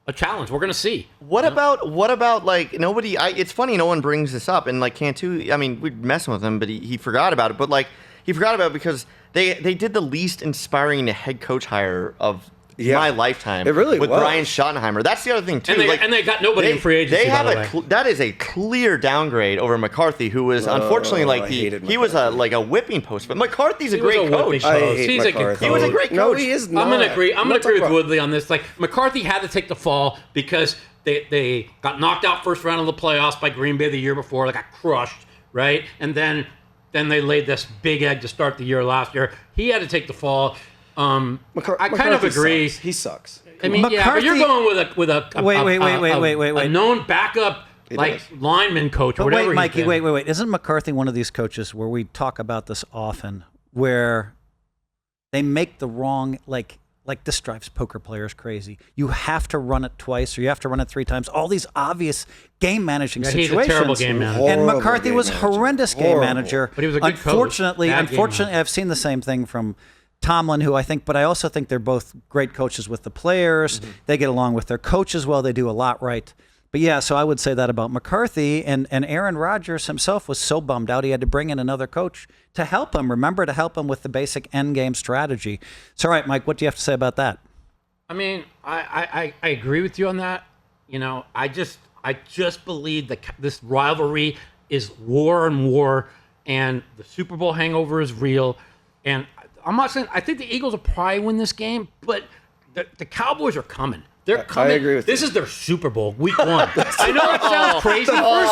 a challenge. We're going to see. What about nobody? It's funny no one brings this up, and Cantu. I mean, we're messing with him, but he forgot about it. But he forgot about it because they did the least inspiring head coach hire of my lifetime. It really with was. Brian Schottenheimer. That's the other thing too. And they got nobody in free agency. That is a clear downgrade over McCarthy, who was unfortunately he was a whipping post. But McCarthy's a great coach. He was a great coach. No, he is not. I'm going to agree. With Woodley on this. McCarthy had to take the fall because they got knocked out first round of the playoffs by Green Bay the year before. They got crushed, right? And then they laid this big egg to start the year last year. He had to take the fall. I kind of agree. He sucks. I mean, but you're going with a known backup lineman coach or whatever. Wait, Mikey, wait. Isn't McCarthy one of these coaches where we talk about this often, where they make the wrong this drives poker players crazy. You have to run it twice, or you have to run it 3 times. All these obvious game managing situations. He's a terrible game manager. And McCarthy was horrendous game manager. But he was a good coach. Unfortunately, I've seen the same thing from Tomlin, who but I also think they're both great coaches with the players. Mm-hmm. They get along with their coaches well. They do a lot right. But yeah, so I would say that about McCarthy. And Aaron Rodgers himself was so bummed out he had to bring in another coach to help him. Remember, to help him with the basic end game strategy. So, all right, Mike, what do you have to say about that? I mean, I agree with you on that. I just believe that this rivalry is war and war, and the Super Bowl hangover is real. And I'm not saying I think the Eagles will probably win this game, but the Cowboys are coming. They're coming. I agree with this you. is their Super Bowl, week 1. I know it sounds crazy. Listen, hold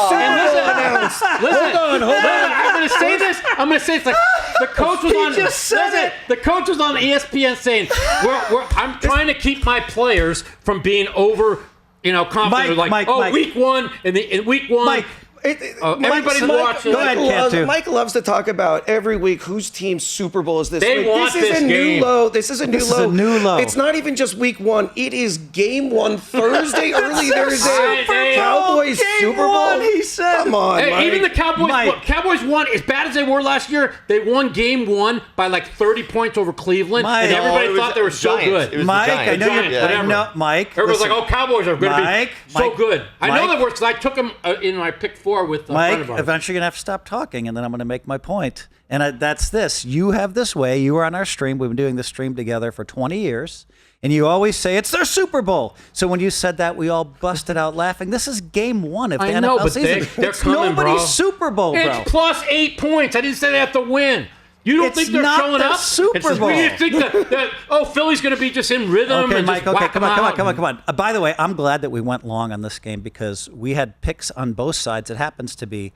on. I'm going to say this. I'm going to say it's like the coach was on. just said it. The coach was on ESPN saying, "I'm trying to keep my players from being over, confident." Mike. Week 1 in week 1. Mike. Everybody's watching. Go ahead, Cantu. Mike loves to talk about every week whose team's Super Bowl is this They week. want This is this a game. new low. This is a new low. low. It's not even just week 1. It is game 1 Thursday early Thursday. Bowl. Cowboys Game Super Bowl. 1, he said. Come on, Hey, Mike. even the Cowboys. Mike. Cowboys won as bad as they were last year. They won game 1 by like 30 points over Cleveland, Mike. and everybody it was thought they were so Giants. good. It was Mike, the I Giants. know Giants, you. whatever. I know, Mike. Everybody's listen. like, "Oh, Cowboys are going to Mike, be so Mike, good." I know Mike. that works because I took them in my pick 4 with a friend Mike, of ours. eventually you're going to have to stop talking, and then I'm going to make my point. And that's this. You have this way. You were on our stream. We've been doing this stream together for 20 years. And you always say, it's their Super Bowl. So when you said that, we all busted out laughing. This is game 1 of the I NFL know, but season. they're It's coming, nobody's bro. Super Bowl, bro. It's plus 8 points. I didn't say they have to win. You don't It's think they're not showing their up? Super Bowl. You think that Philly's going to be just in rhythm Okay, and Mike, just okay, whack come 'em out? on. By the way, I'm glad that we went long on this game because we had picks on both sides. It happens to be,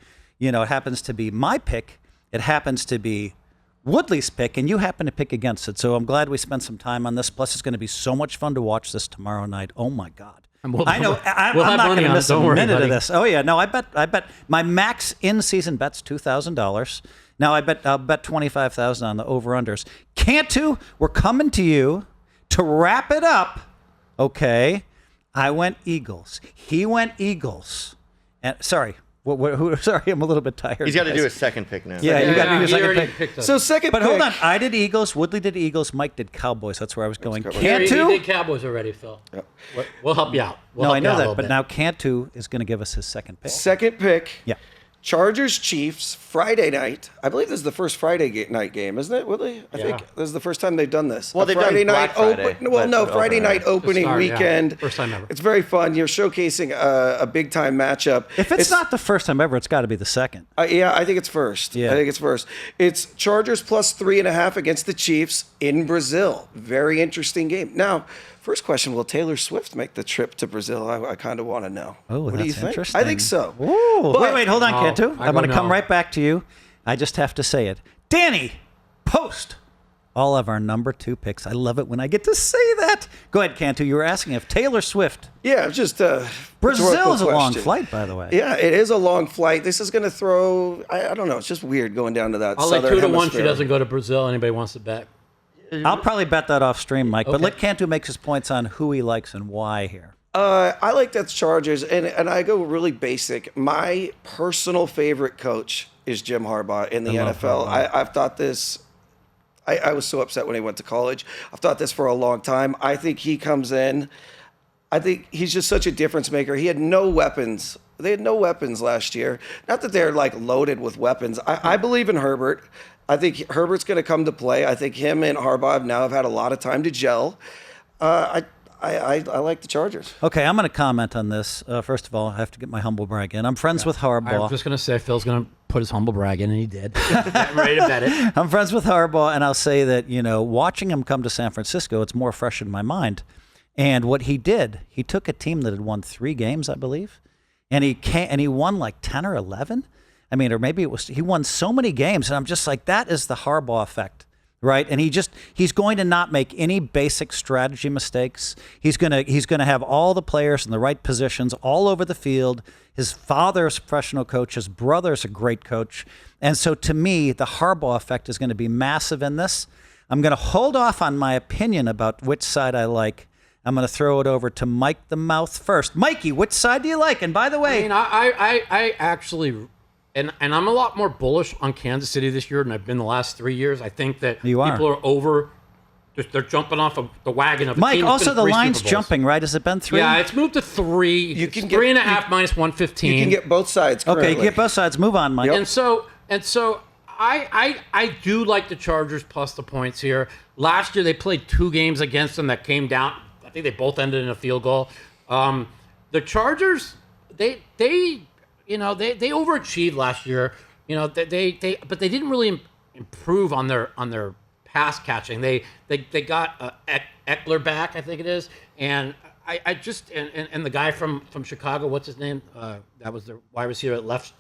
my pick. It happens to be Woodley's pick, and you happen to pick against it. So I'm glad we spent some time on this. Plus, it's going to be so much fun to watch this tomorrow night. Oh, my God. I know. I'm we'll have not going money to on it. miss a Don't worry, minute buddy. of this. Oh, yeah. No, I bet my max in-season bet's $2,000. Now, I'll bet $25,000 on the over-unders. Cantu, we're coming to you to wrap it up. Okay. I went Eagles. He went Eagles. And sorry. Sorry, I'm a little bit tired. He's got to guys. do his second pick now. Yeah, you got to do your he second already pick. picked us. So second But pick. hold on. I did Eagles. Woodley did Eagles. Mike did Cowboys. That's where I was going. He Cantu? did Cowboys already, Phil. We'll help you out. We'll No, help I you know out a that. little But bit. now Cantu is going to give us his second pick. Second pick. Yeah. Chargers Chiefs Friday night. I believe this is the first Friday night game, isn't it, Woodley? I think this is the first time they've done this. Well, A they've done Friday Black night Friday, Friday but night opening start, yeah. weekend. First time ever. It's very fun. You're showcasing a big time matchup. If it's not the first time ever, it's got to be the second. Yeah, I think it's first. Yeah. I think it's first. It's Chargers plus 3.5 against the Chiefs in Brazil. Very interesting game. Now, first question: will Taylor Swift make the trip to Brazil? I kind of want to know. Oh, what that's do you think? interesting. I think so. Ooh. But- Wait, hold on, Cantu. I I'm going to don't come know. right back to you. I just have to say it. Danny, post all of our number 2 picks. I love it when I get to say that. Go ahead, Cantu. You were asking if Taylor Swift. Yeah, just Brazil's a long question. flight, by the way. Yeah, it is a long flight. This is going to throw. I don't know. It's just weird going down to that. I'll lay southern 2 to 1 she hemisphere. doesn't go to Brazil. Anybody wants to bet? I'll probably bet that off stream, Mike. But Okay. let Cantu make his points on who he likes and why here. I like that Chargers, and I go really basic. My personal favorite coach is Jim Harbaugh in the NFL. I've thought this. I was so upset when he went to college. I've thought this for a long time. I think he comes in. I think he's just such a difference maker. He had no weapons. They had no weapons last year. Not that they're like loaded with weapons. I believe in Herbert. I think Herbert's going to come to play. I think him and Harbaugh now have had a lot of time to gel. I like the Chargers. Okay, I'm going to comment on this. First of all, I have to get my humble brag in. I'm friends with I Harbaugh. was just going to say Phil's going to put his humble brag in, and he did. I'm ready to bet it. I'm friends with Harbaugh, and I'll say that, watching him come to San Francisco, it's more fresh in my mind. And what he did, he took a team that had won 3 games, I believe, and he won like 10 or 11. I mean, or maybe he won so many games, and I'm just like, that is the Harbaugh effect. Right, and he's going to not make any basic strategy mistakes. He's gonna have all the players in the right positions all over the field. His father's a professional coach. His brother's a great coach, and so to me, the Harbaugh effect is going to be massive in this. I'm going to hold off on my opinion about which side I like. I'm going to throw it over to Mike the Mouth first. Mikey, which side do you like? And by the way, I mean, I actually, and I'm a lot more bullish on Kansas City this year than I've been the last 3 years. I think that You are. people are over. They're jumping off of the wagon of a Mike, team that's also been the 3 line's Super Bowls. jumping, right? Has it been 3? Yeah, it's moved to 3. You It's can get- 3.5 minus 115. You can get both sides. Okay, Currently. get both sides. Move on, Mike. And so I do like the Chargers plus the points here. Last year they played 2 games against them that came down. I think they both ended in a field goal. The Chargers, they overachieved last year. But they didn't really improve on their pass catching. They got Eckler back, I think it is, and I just and the guy from Chicago, what's his name? That was the wide receiver at left.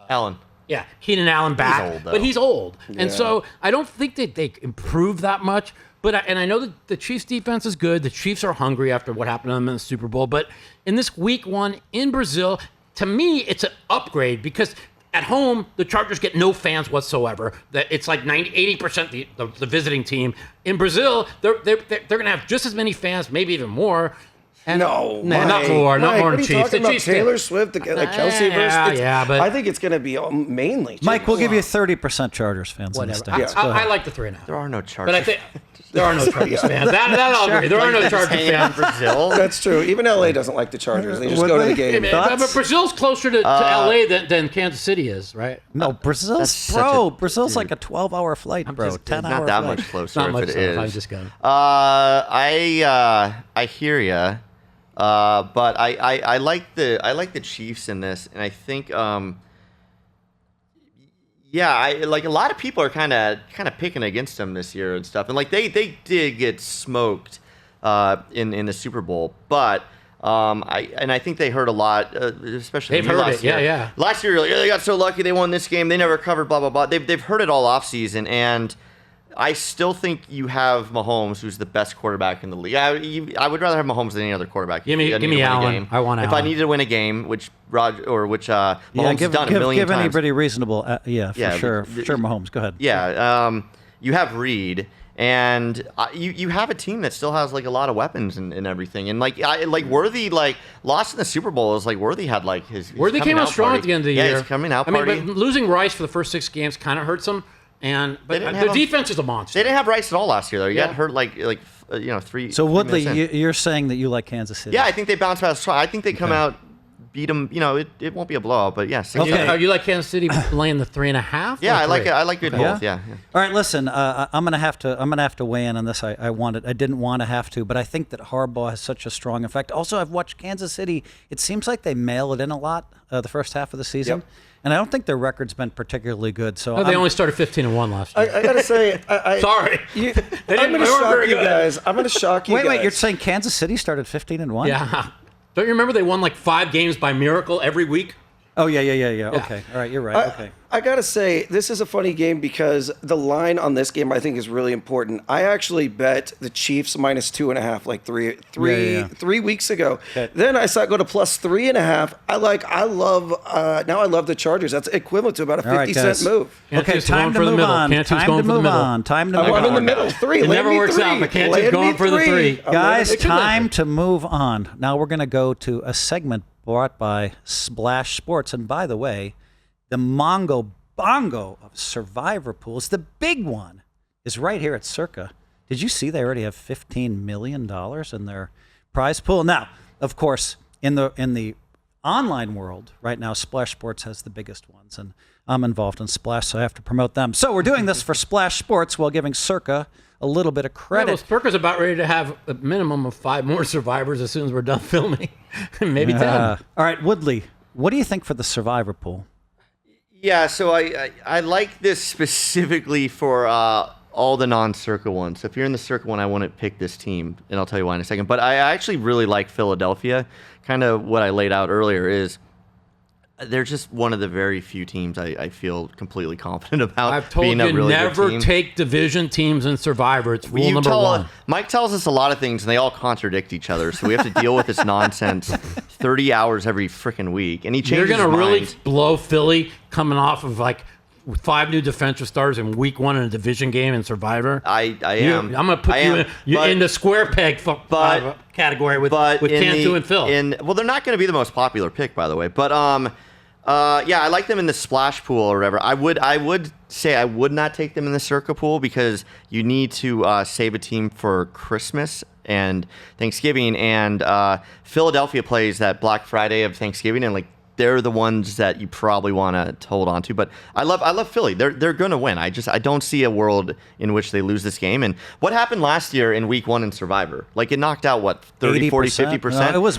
Allen. Yeah, Keenan Allen back, He's old, though. but he's old, Yeah. and so I don't think that they improved that much. But I know that the Chiefs' defense is good. The Chiefs are hungry after what happened to them in the Super Bowl. But in this Week 1 in Brazil, to me, it's an upgrade because at home the Chargers get no fans whatsoever. That it's like 80% the visiting team. In Brazil, they're going to have just as many fans, maybe even more. And No, not more Mike, than what are you Chiefs. talking The about? Chiefs Taylor Swift, the Kelce-Verse. but I think it's going to be mainly. Mike, we'll give you 30% Chargers fans in the whatever. States. I like the 3.5. There are no Chargers. But I think there are no Chargers fans. That I'll agree. There are no Chargers Hanging out in fans. Brazil. That's true. Even LA doesn't like the Chargers. They just go to the game. But Brazil's closer to LA than Kansas City is, right? No, Brazil's like a 12-hour flight, bro. just 10-hour Not that flight. much closer Not if much it so. is. I'm just going. I hear ya. But I like the Chiefs in this, and I think I like a lot of people are kind of picking against them this year and stuff, and like they did get smoked in the Super Bowl, but I think they heard a lot, especially They've heard last it, year. yeah. Last year, like, they got so lucky they won this game, they never covered, blah blah blah. They've heard it all off season, and I still think you have Mahomes, who's the best quarterback in the league. I would rather have Mahomes than any other quarterback. Give me Allen. I want If Allen. I needed to win a game, which Mahomes give, has done give, a million give times. anybody reasonable. For sure. Mahomes. Go ahead. Yeah, you have Reed, and you have a team that still has like a lot of weapons and everything. And like Worthy lost in the Super Bowl is like Worthy had like his Worthy came out strong party. at the end of the year. Yeah, his coming out I mean, party. but losing Rice for the first 6 games kind of hurts them. But didn't the have defense is a monster. They didn't have Rice at all last year though. He Yeah. got hurt like 3. So 3 Woodley, minutes in. you're saying that you like Kansas City? Yeah, I think they bounce back strong. I think they come out, beat them. It won't be a blowout, but yeah. 6 Okay. Are you like Kansas City laying the 3.5? Yeah, or I like 3? it. I like it both. Yeah. All right, listen. I'm gonna have to weigh in on this. I didn't want to have to, but I think that Harbaugh has such a strong effect. Also, I've watched Kansas City. It seems like they mail it in a lot the first half of the season, and I don't think their record's been particularly good. So They only started 15-1 last year. I gotta say, Sorry. I'm gonna shock you guys. I'm gonna shock you guys. Wait. You're saying Kansas City started 15-1? Yeah. Don't you remember they won like 5 games by miracle every week? Oh yeah. Okay. All right. You're right. Okay. I gotta say, this is a funny game because the line on this game I think is really important. I actually bet the Chiefs minus 2.5 like three weeks ago. Okay. Then I saw it go to plus 3.5. I love the Chargers. That's equivalent to about a All right, 50-cent guys. move. Okay. Cantu's Time going to for the move middle. on. Cantu's Time going to for the move middle. on. Time to move I'm in the on. middle. 3. It Land never me works 3. out, but Cantu's Land going me for the 3. Guys, It could time happen. to move on. Now we're going to go to a segment brought by Splash Sports. And by the way, the Mongo Bongo of Survivor pools, the big one, is right here at Circa. Did you see they already have $15 million in their prize pool? Now, of course, in the online world right now, Splash Sports has the biggest ones, and I'm involved in Splash, so I have to promote them. So we're doing this for Splash Sports while giving Circa a little bit of credit. Well, Circa's about ready to have a minimum of 5 more survivors as soon as we're done filming. Maybe 10. All right, Woodley, what do you think for the Survivor pool? Yeah, so I like this specifically for all the non-Circa ones. So if you're in the Circa one, I wouldn't pick this team, and I'll tell you why in a second. But I actually really like Philadelphia. Kind of what I laid out earlier is they're just one of the very few teams I feel completely confident about. I've told being a you really good never team. take division teams in Survivor. It's rule number 1. Mike tells us a lot of things, and they all contradict each other. So we have to deal with this nonsense 30 hours every freaking week. And he changes You're going to his really mind. blow Philly coming off of like 5 new defensive starters in week 1 in a division game in Survivor. I am. I'm going to put you in the square peg category with Cantu and Phil. Well, they're not going to be the most popular pick, by the way. But yeah, I like them in the splash pool or whatever. I would say I would not take them in the Circa pool because you need to save a team for Christmas and Thanksgiving. And Philadelphia plays that Black Friday of Thanksgiving, and like they're the ones that you probably want to hold on to. But I love Philly. They're going to win. I don't see a world in which they lose this game. And what happened last year in week 1 in Survivor? Like it knocked out what 30, 40, 50%. No, it was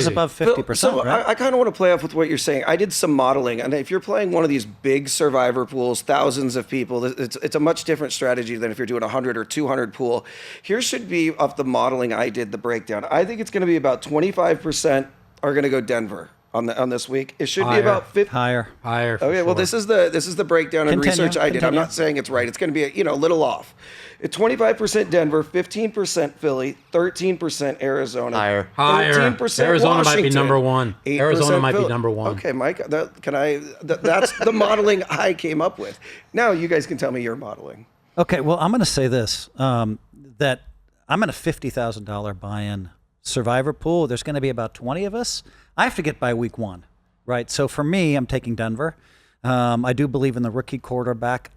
above 50%. So right? I kind of want to play off with what you're saying. I did some modeling, and if you're playing one of these big Survivor pools, thousands of people, it's a much different strategy than if you're doing a 100 or 200 pool. Here should be of the modeling I did the breakdown. I think it's going to be about 25% are going to go Denver on this week. It should be about 50. Higher. Higher. Okay, well, this is the breakdown and Continue, research I did. I'm continue. not saying it's right. It's going to be a little off. 25% Denver, 15% Philly, 13% Arizona, Higher. 13% Arizona might be Washington, number one. 8% Arizona might be Philly. number one. Okay, Mike, that's the modeling I came up with. Now you guys can tell me your modeling. Okay, well, I'm going to say this, that I'm in a $50,000 buy-in Survivor pool. There's going to be about 20 of us. I have to get by week 1, right? So for me, I'm taking Denver. I do believe in the rookie quarterback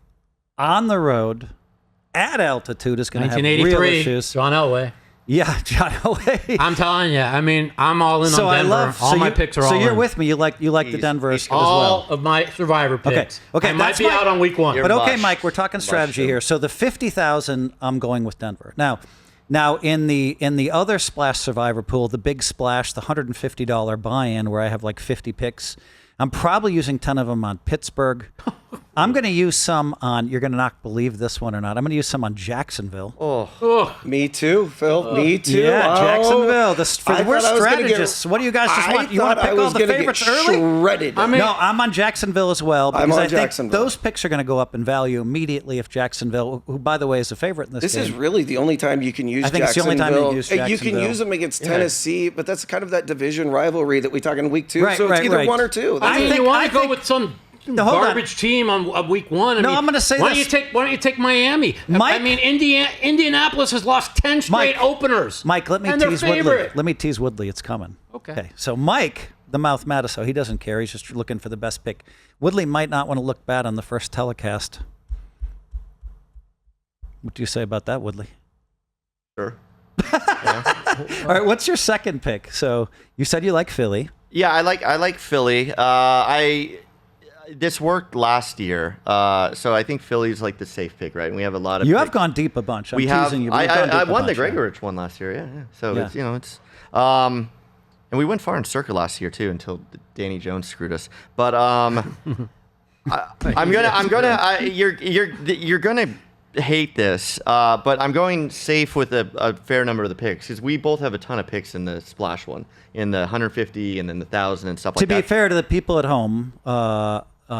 on the road at altitude is going to have real 1983, issues. John Elway. Yeah, John Elway. I'm telling you. I mean, I'm all in on Denver. All my picks are all So you're in. with me. You like the Denver as all well. of my Survivor picks. Okay, I might that's be out on week 1. But okay, Bush. Mike, we're talking strategy here. So the 50,000, I'm going with Denver. Now in the other Splash Survivor pool, the big splash, the $150 buy-in where I have like 50 picks, I'm probably using 10 of them on Pittsburgh. I'm going to use some on, you're going to not believe this one or not, I'm going to use some on Jacksonville. Me too, Phil. Me too. Yeah, Jacksonville. We're I thought I was gonna get- strategists. What do you guys just want? You want to I pick all was the gonna favorites get early? shredded. No, I'm on Jacksonville as well because I'm on I think Jacksonville. those picks are going to go up in value immediately if Jacksonville, who by the way is a favorite in this This game. is really the only time you can use I think it's the only time you use You can Jacksonville. use them against Tennessee, but that's kind of that division rivalry that we talk in week 2. Right, so it's right, either right. one or two. I mean, think- you want I to go think- with some No, hold on. garbage team on week 1? No, I'm gonna say why this. Why don't you take Miami? Mike- I mean, Indianapolis has lost 10 straight Mike- openers. Mike, let me and they're tease Woodley. favorite. Let me tease Woodley. It's coming. Okay. So Mike, the mouth Matusow, he doesn't care. He's just looking for the best pick. Woodley might not want to look bad on the first telecast. What do you say about that, Woodley? Sure. All right, what's your second pick? So you said you like Philly. Yeah, I like Philly. This worked last year, so I think Philly's like the safe pick, right? And we have a lot of. You have gone deep a bunch. I'm We have. teasing you. but you've gone I deep a won the bunch, yeah. Gregorich one last year. Yeah. So Yeah. it's and we went far in Circa last year too until Danny Jones screwed us. But you're gonna hate this, but I'm going safe with a fair number of the picks because we both have a ton of picks in the splash one, in the 150 and then the 1,000 and stuff like To that. be fair to the people at home,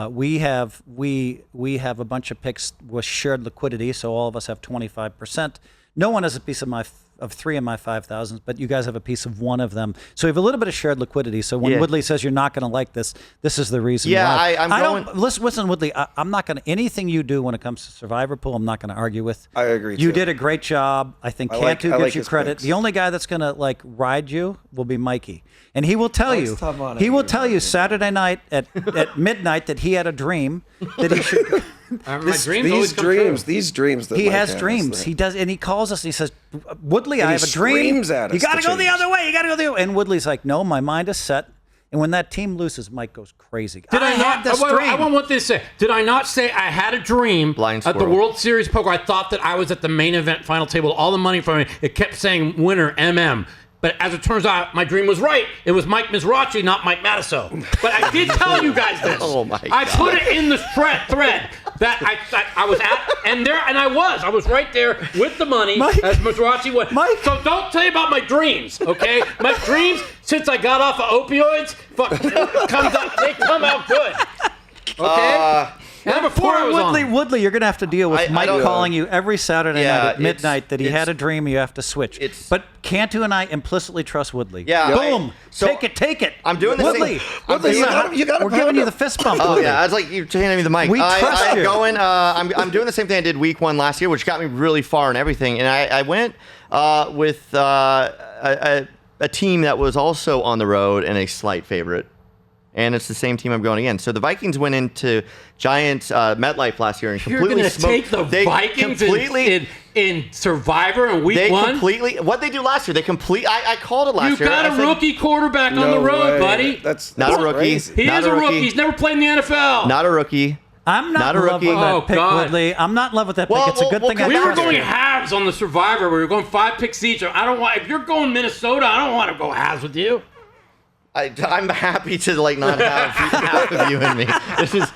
we have a bunch of picks with shared liquidity, so all of us have 25%. No one has a piece of 3 of my 5,000s, but you guys have a piece of 1 of them. So we have a little bit of shared liquidity. So when Yeah. Woodley says you're not going to like this, this is the reason Yeah, why. I'm don't listen, Woodley. I'm not going to anything you do when it comes to Survivor Pool. I'm not going to argue with. I agree, You too. did a great job. I think I like- Cantu I gives like you his credit. picks. The only guy that's going to like ride you will be Mikey, and he will tell Mike's you. tough on it. He will tell you Saturday night at midnight that he had a dream that he should. My dreams always come true. These dreams that He Mike has has, dreams. He does, and he calls us. And he says, "Woodley, I he have a dream. screams at us You got to to go the change. other way. You got to go the other way." And Woodley's like, "No, my mind is set." And when that team loses, Mike goes crazy. Did I not? had this I dream. want this to say. Did I not say I had a dream Blind at the squirrel. World Series poker? I thought that I was at the main event final table. All the money from it. It kept saying winner MM. But as it turns out, my dream was right. It was Mike Mizrachi, not Mike Matusow. But I did tell you guys this. Oh, my I God. put it in the thread that I was at, and I was right there with the money Mike. as Mizrachi went. Mike. So don't tell you about my dreams, okay? My dreams since I got off of opioids, they come out good. Okay. And before I Poor was Woodley, on. Woodley, you're gonna have to deal with I Mike don't- calling you every Saturday Yeah, night at it's- midnight that he had it's- a dream. You have to switch. But Cantu and I implicitly trust Woodley. Yeah, boom. so take it. I'm doing the Woodley. same- Woodley, you gotta we're pound giving you him. the fist bump. Oh Woodley. yeah, I was like, you're handing me the mic. We trust I'm you. going. I'm doing the same thing I did week 1 last year, which got me really far and everything. And I went with a team that was also on the road and a slight favorite. And it's the same team I'm going against. So the Vikings went into Giants MetLife last year and completely You're going to take the Vikings in Survivor in week one? What they do last year, I called it last year. You got a rookie quarterback on the road, buddy. That's not a rookie. Crazy. He is a rookie. He's never played in the NFL. Not a rookie. I'm not in love with that pick, Woodley. I'm not in love with that pick. It's a good thing. We were going halves on the Survivor. We were going 5 picks each. If you're going Minnesota, I don't want to go halves with you. I'm happy to not have half of you and me. This is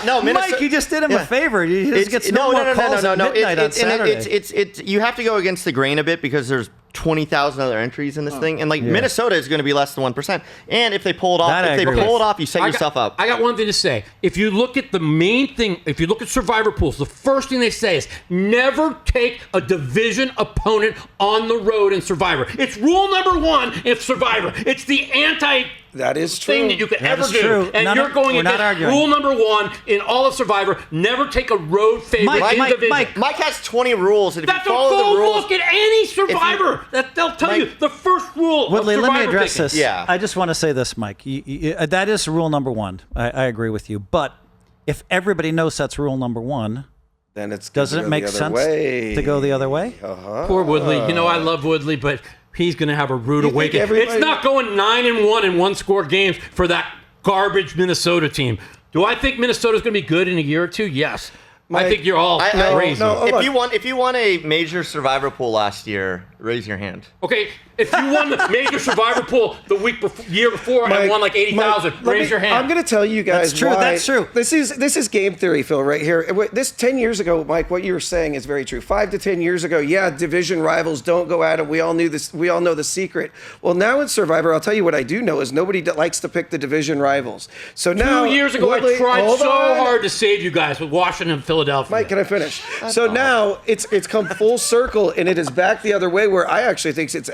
no, Minnesota. Mike, you just did him a favor. You just get no calls at midnight on Saturday. You have to go against the grain a bit because there's 20,000 other entries in this thing, and Minnesota is going to be less than 1%. And if they pull it off, you set yourself up. I got one thing to say. If you look at the main thing, if you look at Survivor pools, the first thing they say is never take a division opponent on the road in Survivor. It's rule number 1 in Survivor. It's the that is true. thing that you could ever do. True. And you're going against rule number 1 in all of Survivor. Never take a road favorite in division. Mike has 20 rules. And if That's you follow the rules, look at any Survivor. They'll tell you the first rule Woodley, of Survivor let me address picking. this. Yeah. I just want to say this, Mike. That is rule number 1. I agree with you. But if everybody knows that's rule number 1, then doesn't it make sense to go the other way? Poor Woodley. I love Woodley, but he's going to have a rude awakening. It's not going 9-1 in one-score games for that garbage Minnesota team. Do I think Minnesota's going to be good in a year or two? Yes. I think you're all crazy. If you won a major Survivor pool last year, raise your hand. Okay, if you won the major Survivor pool the year before and won like 80,000, raise your hand. I'm going to tell you guys That's true. why. That's true. This is game theory, Phil, right here. This 10 years ago, Mike, what you were saying is very true. 5 to 10 years ago, division rivals don't go at it. We all knew this. We all know the secret. Well, now in Survivor, I'll tell you what I do know is nobody likes to pick the division rivals. So now 2 years ago, I tried so hard to save you guys with Washington and Philadelphia. Mike, can I finish? So now it's come full circle, and it is back the other way, where I actually think it's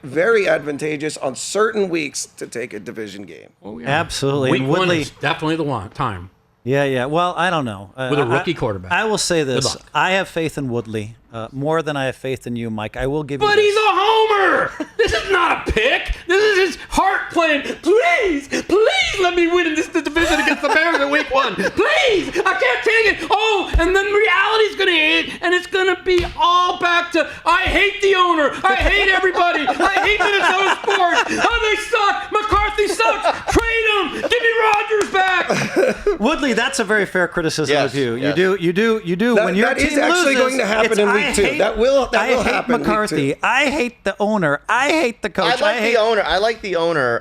very advantageous on certain weeks to take a division game. Oh, yeah. Absolutely. Week and 1 Woodley, is definitely the time. Yeah. Well, I don't know. With a rookie quarterback. I will say Good this. luck. I have faith in Woodley more than I have faith in you, Mike. I will give you But this. he's a homer! This is not a pick. This is his heart playing. Please let me win in this division against the Bears in week 1. Please! I can't take it. Oh, and then reality's going to hit, and it's going to be all back to, I hate the owner. I hate everybody. I hate Minnesota sports. Oh, they suck. McCarthy sucks. Trade him. Give me Rodgers back. Woodley, that's a very fair criticism Yes, of you. yes. You do. When your that team is actually loses, going to happen it's, in week 2. That will I hate happen in week McCarthy. 2. I hate the owner. I hate the coach. I like the owner.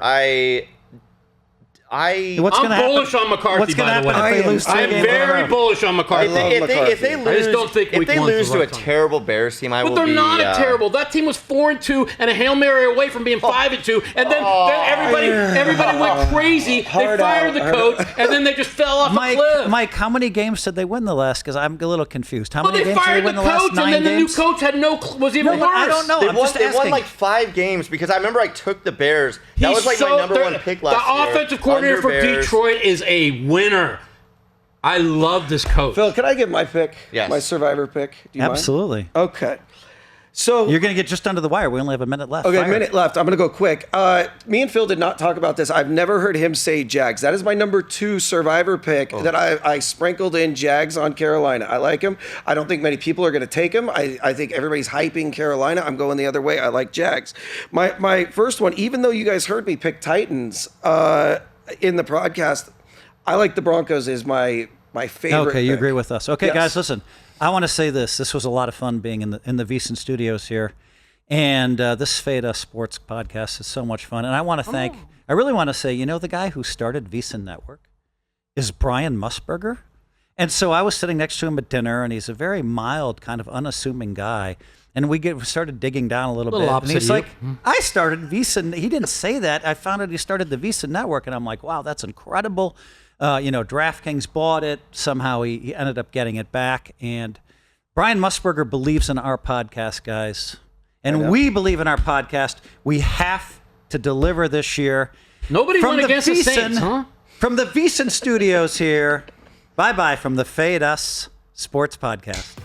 What's I'm gonna happen? bullish on McCarthy, What's going to by the happen way. if they lose 3 I am games in a very row? bullish on McCarthy. If they I just don't think if week they one's lose the to a right time. terrible Bears team, I But will they're be. not terrible. That team was 4-2 and a Hail Mary away from being 5-2, and then everybody went crazy. They fired the coach, and then they just fell off a cliff. Mike, how many games did they win the last? Because I'm a little confused. How Well, many they games did fired they win the the last coach, 9 and then games? the new coach had was even worse. I don't know. They I'm won, just they won asking. like 5 games because I remember I took the Bears. That was like my number 1 pick last year. The offensive coordinator Under for Bears. Detroit is a winner. I love this coach. Phil, can I give my pick? Yes. My Survivor pick? Do you mind? Absolutely. Okay. So You're going to get just under the wire. We only have a minute left. Okay, Fire. a minute left. I'm going to go quick. Me and Phil did not talk about this. I've never heard him say Jags. That is my number 2 Survivor pick that I sprinkled in Jags on Carolina. I like him. I don't think many people are going to take him. I think everybody's hyping Carolina. I'm going the other way. I like Jags. My first one, even though you guys heard me pick Titans in the broadcast, I like the Broncos as my favorite Okay, you pick. agree with us. Okay, Yes. guys, listen. I want to say this. This was a lot of fun being in the VSiN studios here. And this Fade Us Sports podcast is so much fun. And I want to thank, I really want to say, the guy who started VSiN Network is Brian Musburger. And so I was sitting next to him at dinner, and he's a very mild, kind of unassuming guy. And we started digging down a little bit. And opposite he's of like, you. I started VSiN. He didn't say that. I found out he started the VSiN Network. And I'm like, wow, that's incredible. DraftKings bought it. Somehow he ended up getting it back. And Brian Musburger believes in our podcast, guys. And we believe in our podcast. We have to deliver this year. Nobody went against the Saints, huh? From the VSiN studios here. Bye-bye from the Fade Us Sports Podcast.